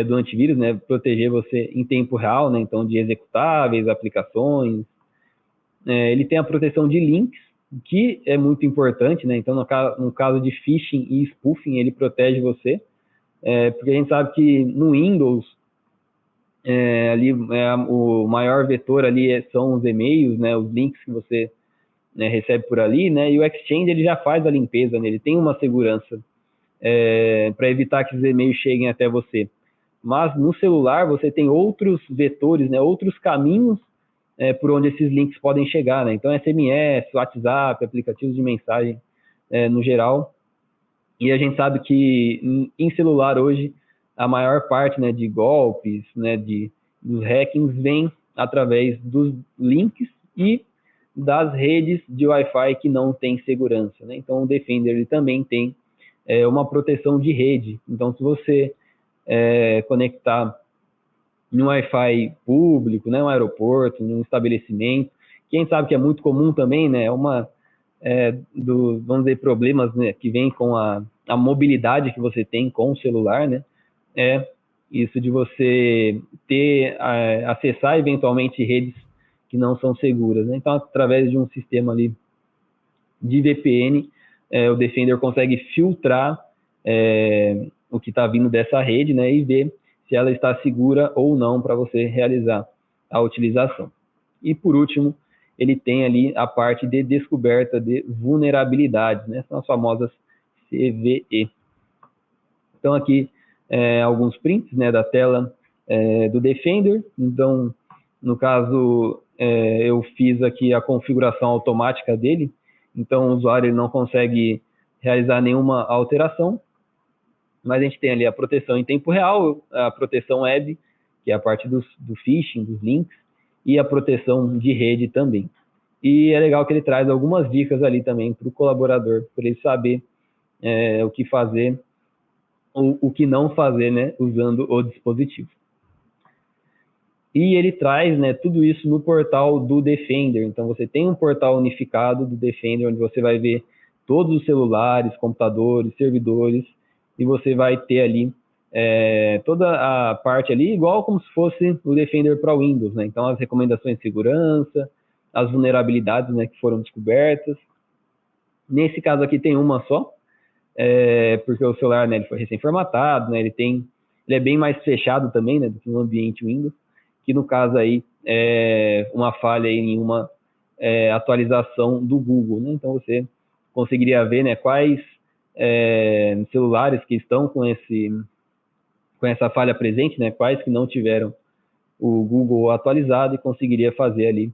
do antivírus, né, proteger você em tempo real, né, então de executáveis, aplicações. Ele tem a proteção de links, que é muito importante, né, então no caso de phishing e spoofing, ele protege você, porque a gente sabe que no Windows, ali o maior vetor ali são os e-mails, né, os links que você recebe por ali, né, e o Exchange ele já faz a limpeza, né, ele tem uma segurança para evitar que os e-mails cheguem até você. Mas no celular você tem outros vetores, né, outros caminhos por onde esses links podem chegar, né? Então SMS, WhatsApp, aplicativos de mensagem no geral. E a gente sabe que em celular hoje a maior parte, né, de golpes, né, dos hackings vem através dos links e das redes de Wi-Fi que não tem segurança, né? Então o Defender ele também tem uma proteção de rede. Então se você conectar em um Wi-Fi público, né, um aeroporto, num estabelecimento, quem sabe que é muito comum também, né, vamos dizer, problemas, né, que vem com a mobilidade que você tem com o celular, né, isso de você acessar eventualmente redes que não são seguras, né? Então, através de um sistema ali de VPN, o Defender consegue filtrar o que está vindo dessa rede, né, e ver se ela está segura ou não para você realizar a utilização. E por último, ele tem ali a parte de descoberta de vulnerabilidades, né? São as famosas CVE. Então aqui alguns prints, né, da tela do Defender. Então, no caso, eu fiz aqui a configuração automática dele. Então o usuário não consegue realizar nenhuma alteração. Mas a gente tem ali a proteção em tempo real, a proteção web, que é a parte do phishing, dos links, e a proteção de rede também. E é legal que ele traz algumas dicas ali também para o colaborador, para ele saber o que fazer, o que não fazer, né, usando o dispositivo. E ele traz, né, tudo isso no portal do Defender. Então você tem um portal unificado do Defender, onde você vai ver todos os celulares, computadores, servidores, e você vai ter ali toda a parte ali, igual como se fosse o Defender para Windows, né? Então as recomendações de segurança, as vulnerabilidades, né, que foram descobertas. Nesse caso aqui tem uma só, porque o celular, né, ele foi recém-formatado, né, ele é bem mais fechado também, né, do que no ambiente Windows, que no caso aí é uma falha aí em uma atualização do Google, né? Então você conseguiria ver, né, quais celulares que estão com essa falha presente, né, quais que não tiveram o Google atualizado, e conseguiria fazer ali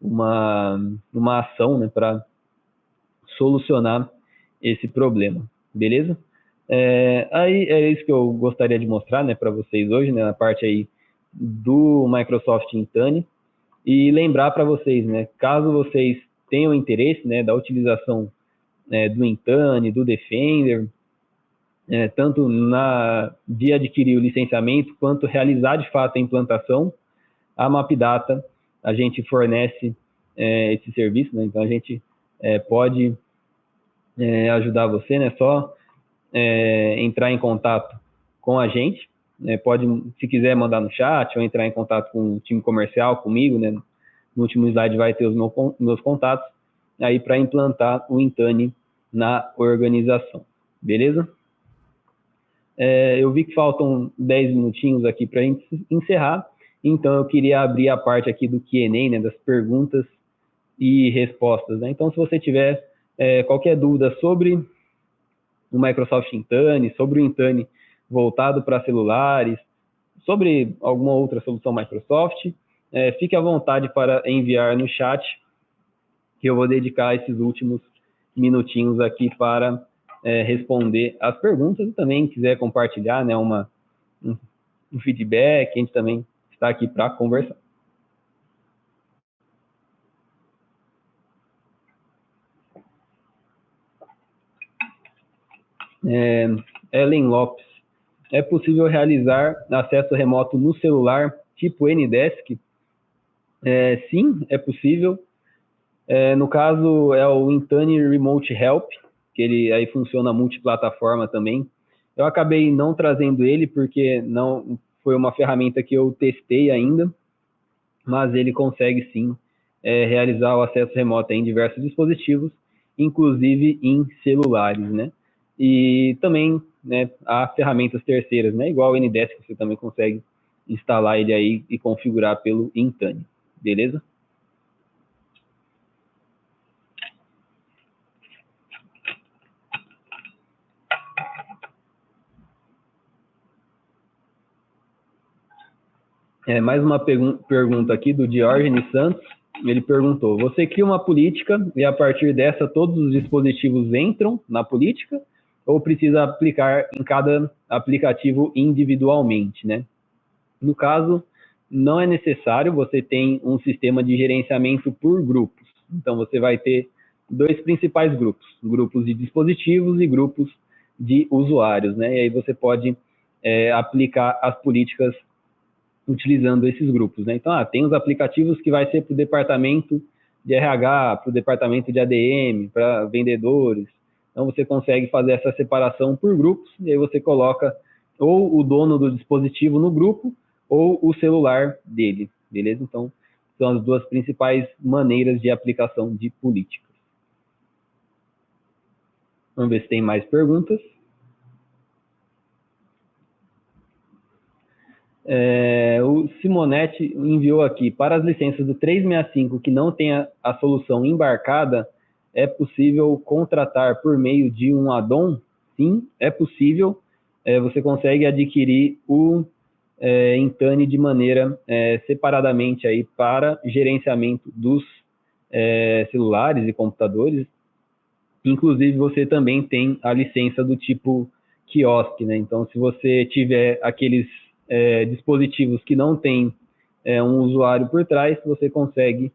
uma ação, né, para solucionar esse problema, beleza? Aí é isso que eu gostaria de mostrar, né, para vocês hoje, né, na parte aí do Microsoft Intune, e lembrar para vocês, né, caso vocês tenham interesse, né, da utilização do Intune, do Defender, tanto de adquirir o licenciamento, quanto realizar de fato a implantação, a MapData, a gente fornece esse serviço, né? Então a gente pode ajudar você, né? Só entrar em contato com a gente, né? Pode, se quiser, mandar no chat ou entrar em contato com o time comercial, comigo, né? No último slide vai ter os meus contatos aí para implantar o Intune na organização, beleza? Eu vi que faltam 10 minutinhos aqui para a gente encerrar, então eu queria abrir a parte aqui do Q&A, né, das perguntas e respostas, né? Então, se você tiver qualquer dúvida sobre o Microsoft Intune, sobre o Intune voltado para celulares, sobre alguma outra solução Microsoft, fique à vontade para enviar no chat, que eu vou dedicar esses últimos minutinhos aqui para responder as perguntas, e também quiser compartilhar, né, um feedback, a gente também está aqui para conversar. Ellen Lopes, é possível realizar acesso remoto no celular tipo Ndesk? Sim, é possível. No caso, é o Intune Remote Help, que ele aí funciona multiplataforma também. Eu acabei não trazendo ele porque não foi uma ferramenta que eu testei ainda, mas ele consegue sim realizar o acesso remoto em diversos dispositivos, inclusive em celulares, né? E também, né, há ferramentas terceiras, né? Igual o Ndesk, você também consegue instalar ele aí e configurar pelo Intune, beleza? Mais uma pergunta aqui do Diógenes Santos. Ele perguntou: você cria uma política e a partir dessa todos os dispositivos entram na política ou precisa aplicar em cada aplicativo individualmente, né? No caso, não é necessário, você tem um sistema de gerenciamento por grupos. Então, você vai ter dois principais grupos, grupos de dispositivos e grupos de usuários, né? E aí você pode aplicar as políticas utilizando esses grupos, né? Então, tem os aplicativos que vai ser para o departamento de RH, para o departamento de ADM, para vendedores. Então, você consegue fazer essa separação por grupos e aí você coloca ou o dono do dispositivo no grupo ou o celular dele, beleza? Então, são as duas principais maneiras de aplicação de políticas. Vamos ver se tem mais perguntas. O Simonetti enviou aqui: para as licenças do 365 que não tenha a solução embarcada, é possível contratar por meio de um add-on? Sim, é possível. Você consegue adquirir o Intune de maneira separadamente aí para gerenciamento dos celulares e computadores. Inclusive, você também tem a licença do tipo quiosque, né? Então, se você tiver aqueles dispositivos que não tem um usuário por trás, você consegue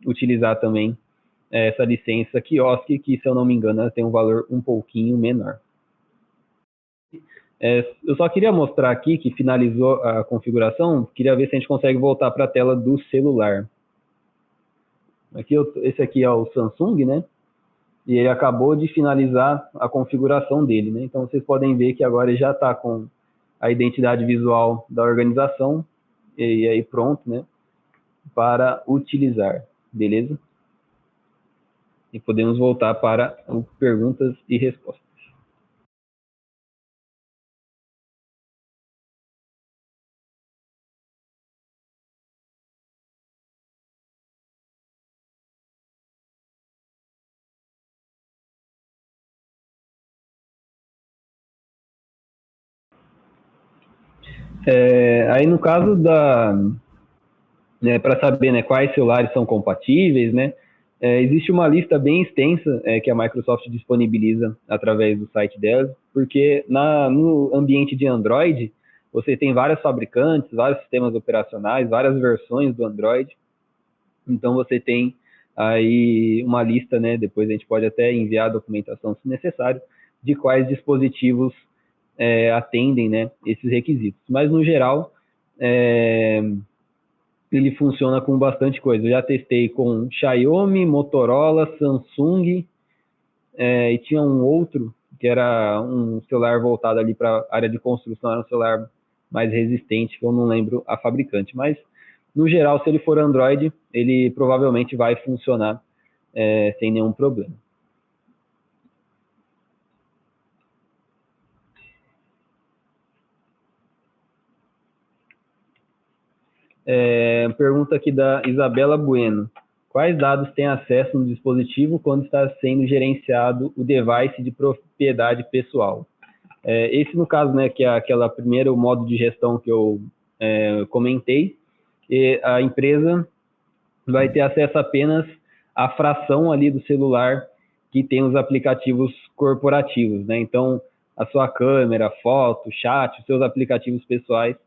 utilizar também essa licença quiosque, que, se eu não me engano, ela tem um valor um pouquinho menor. Eu só queria mostrar aqui que finalizou a configuração, queria ver se a gente consegue voltar para a tela do celular. Esse aqui é o Samsung, né? E ele acabou de finalizar a configuração dele, né? Então, vocês podem ver que agora ele já está com a identidade visual da organização e aí pronto, né? Para utilizar, beleza? E podemos voltar para perguntas e respostas. Aí no caso para saber, né, quais celulares são compatíveis, né? Existe uma lista bem extensa que a Microsoft disponibiliza através do site dela, porque no ambiente de Android, você tem vários fabricantes, vários sistemas operacionais, várias versões do Android. Então, você tem aí uma lista, né? Depois a gente pode até enviar a documentação, se necessário, de quais dispositivos atendem, né, esses requisitos. Mas, no geral, ele funciona com bastante coisa. Eu já testei com Xiaomi, Motorola, Samsung, e tinha um outro que era um celular voltado ali para a área de construção, era um celular mais resistente, que eu não lembro a fabricante. Mas, no geral, se ele for Android, ele provavelmente vai funcionar sem nenhum problema. Pergunta aqui da Isabela Bueno: quais dados têm acesso no dispositivo quando está sendo gerenciado o device de propriedade pessoal? Esse, no caso, né, que é aquela primeiro modo de gestão que eu comentei, e a empresa vai ter acesso apenas à fração ali do celular que tem os aplicativos corporativos, né? Então, a sua câmera, foto, chat, os seus aplicativos pessoais,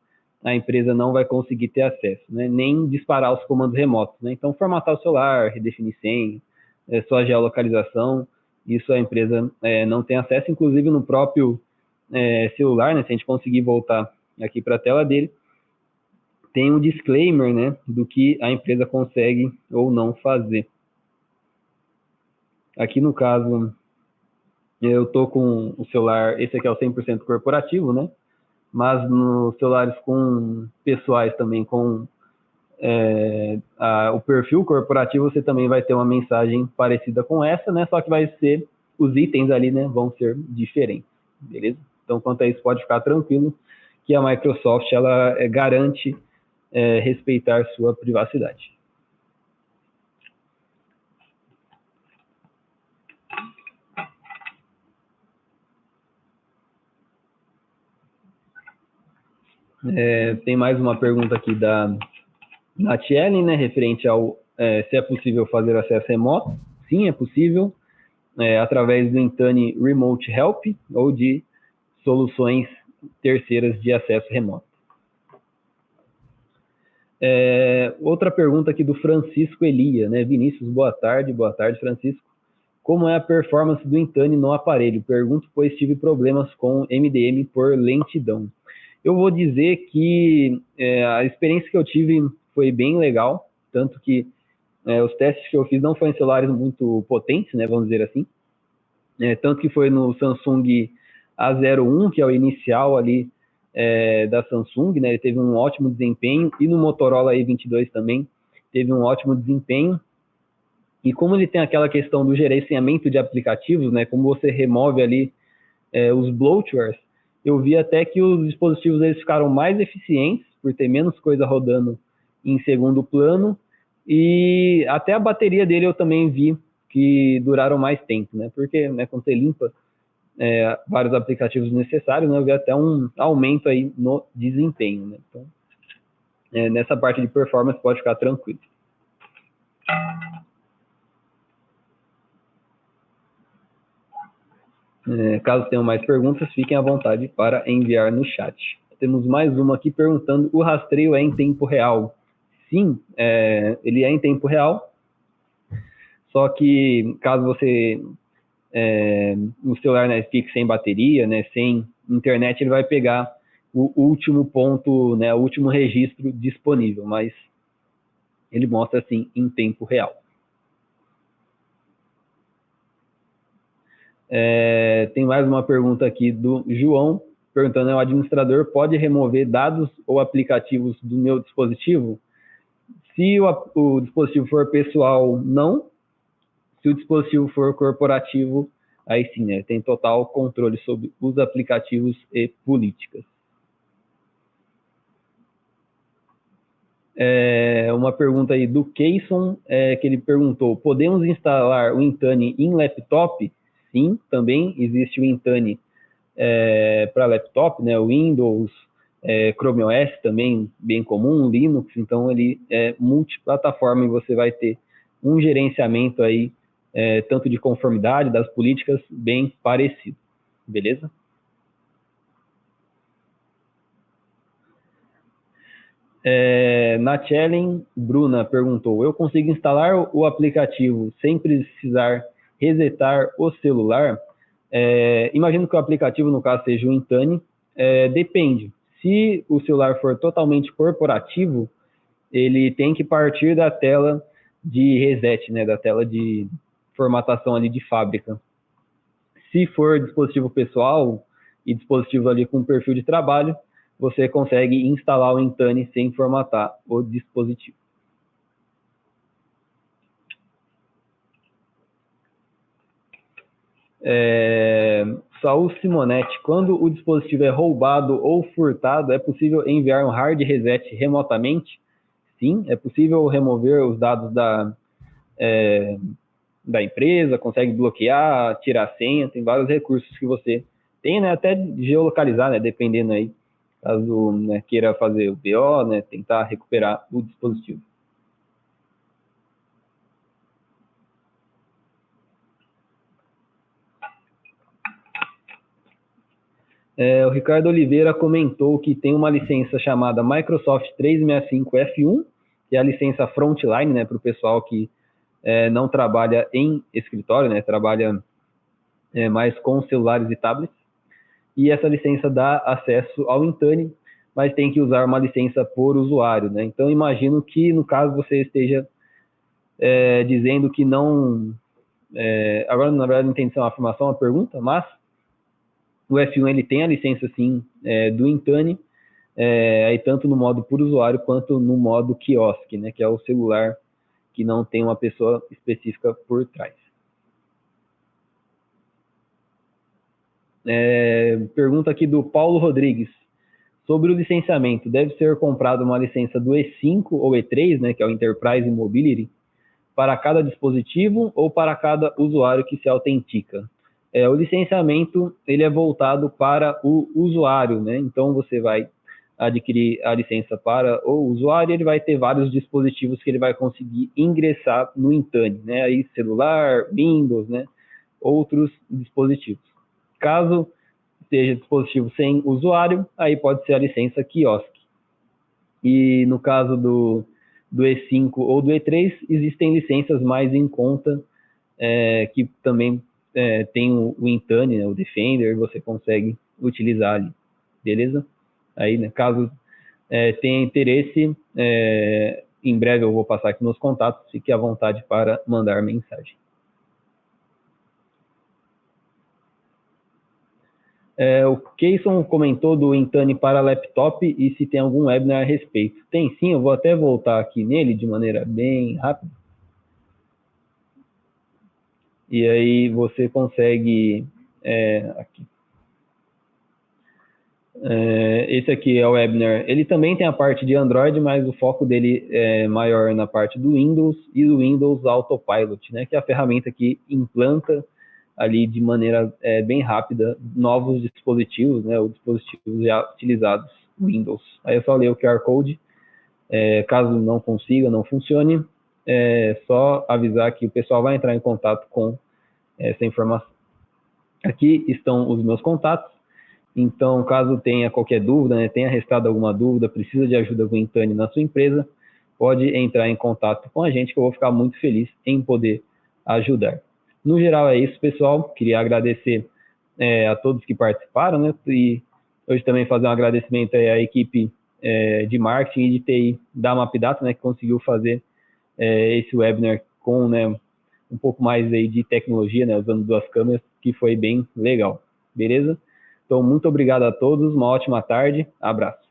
a empresa não vai conseguir ter acesso, né? Nem disparar os comandos remotos, né? Então, formatar o celular, redefinir senha, sua geolocalização, isso a empresa não tem acesso, inclusive no próprio celular, né? Se a gente conseguir voltar aqui para a tela dele, tem um disclaimer, né, do que a empresa consegue ou não fazer. Aqui no caso, eu estou com o celular, esse aqui é o 100% corporativo, né, mas nos celulares com pessoais também, com o perfil corporativo, você também vai ter uma mensagem parecida com essa, né, só que vai ser, os itens ali, né, vão ser diferentes, beleza? Então, quanto a isso, pode ficar tranquilo que a Microsoft, ela garante respeitar sua privacidade. Tem mais uma pergunta aqui da Natiele, né, referente ao se é possível fazer acesso remoto. Sim, é possível, através do Intune Remote Help ou de soluções terceiras de acesso remoto. Outra pergunta aqui do Francisco Elia, né? Vinícius, boa tarde, Francisco. Como é a performance do Intune no aparelho? Pergunto, pois tive problemas com MDM por lentidão. Eu vou dizer que a experiência que eu tive foi bem legal, tanto que os testes que eu fiz não foram em celulares muito potentes, né? Vamos dizer assim. Tanto que foi no Samsung A01, que é o inicial ali da Samsung, né? Ele teve um ótimo desempenho, e no Motorola E22 também teve um ótimo desempenho. E como ele tem aquela questão do gerenciamento de aplicativos, né? Como você remove ali os bloatwares, eu vi até que os dispositivos eles ficaram mais eficientes, por ter menos coisa rodando em segundo plano, e até a bateria dele eu também vi que duraram mais tempo, né? Porque quando você limpa vários aplicativos necessários, né, eu vi até um aumento aí no desempenho, né? Então, nessa parte de performance pode ficar tranquilo. Caso tenham mais perguntas, fiquem à vontade para enviar no chat. Temos mais uma aqui perguntando: o rastreio é em tempo real? Sim, ele é em tempo real, só que caso você no celular, né, fique sem bateria, né, sem internet, ele vai pegar o último ponto, né, o último registro disponível, mas ele mostra assim em tempo real. Tem mais uma pergunta aqui do João, perguntando: o administrador pode remover dados ou aplicativos do meu dispositivo? Se o dispositivo for pessoal, não. Se o dispositivo for corporativo, aí sim, né, tem total controle sobre os aplicativos e políticas. Uma pergunta aí do Keyson, que ele perguntou: podemos instalar o Intune em laptop? Sim, também existe o Intune para laptop, né, o Windows, Chrome OS também, bem comum, Linux, então ele é multiplataforma e você vai ter um gerenciamento aí, tanto de conformidade das políticas, bem parecido, beleza? Natchellen Bruna perguntou: eu consigo instalar o aplicativo sem precisar resetar o celular? Imagino que o aplicativo, no caso, seja o Intune. Depende. Se o celular for totalmente corporativo, ele tem que partir da tela de reset, né, da tela de formatação ali de fábrica. Se for dispositivo pessoal e dispositivo ali com perfil de trabalho, você consegue instalar o Intune sem formatar o dispositivo. Saul Simonetti: quando o dispositivo é roubado ou furtado, é possível enviar um hard reset remotamente? Sim, é possível remover os dados da empresa, consegue bloquear, tirar a senha, tem vários recursos que você tem, né, até geolocalizar, né, dependendo aí, caso, né, queira fazer o BO, né, tentar recuperar o dispositivo. O Ricardo Oliveira comentou que tem uma licença chamada Microsoft 365 F1, que é a licença Frontline, né, para o pessoal que não trabalha em escritório, né, trabalha mais com celulares e tablets. E essa licença dá acesso ao Intune mas tem que usar uma licença por usuário, né? Então, imagino que, no caso, você esteja dizendo que não... agora, na verdade, não entendi se é uma afirmação, uma pergunta, mas o F1 ele tem a licença, sim, do Intune, aí tanto no modo por usuário quanto no modo quiosque, né? Que é o celular que não tem uma pessoa específica por trás. Pergunta aqui do Paulo Rodrigues. Sobre o licenciamento, deve ser comprada uma licença do E5 ou E3, né, que é o Enterprise Mobility, para cada dispositivo ou para cada usuário que se autentica? O licenciamento ele é voltado para o usuário, né? Então você vai adquirir a licença para o usuário, ele vai ter vários dispositivos que ele vai conseguir ingressar no Intune, né? Aí celular, Windows, né? Outros dispositivos. Caso seja dispositivo sem usuário, aí pode ser a licença quiosque. E no caso do E5 ou do E3, existem licenças mais em conta, que também tem o Intune, né, o Defender, você consegue utilizar ali, beleza? Aí, né, caso tenha interesse, em breve eu vou passar aqui nos contatos, fique à vontade para mandar mensagem. O Keyson comentou do Intune para laptop e se tem algum webinar a respeito. Tem sim, eu vou até voltar aqui nele de maneira bem rápida. E aí você consegue... aqui. Esse aqui é o webinar. Ele também tem a parte de Android, mas o foco dele é maior na parte do Windows e do Windows Autopilot, né, que é a ferramenta que implanta ali de maneira bem rápida novos dispositivos, né, ou dispositivos já utilizados Windows. Aí eu só leio o QR Code, caso não consiga, não funcione, só avisar que o pessoal vai entrar em contato com essa informação. Aqui estão os meus contatos, então caso tenha qualquer dúvida, né, tenha restado alguma dúvida, precisa de ajuda com o Intune na sua empresa, pode entrar em contato com a gente que eu vou ficar muito feliz em poder ajudar. No geral é isso, pessoal. Queria agradecer a todos que participaram, né? E hoje também fazer um agradecimento à equipe de marketing e de TI da Mapdata, né? Que conseguiu fazer esse webinar com, né, um pouco mais aí de tecnologia, né? Usando 2 câmeras, que foi bem legal. Beleza? Então, muito obrigado a todos. Uma ótima tarde. Abraço.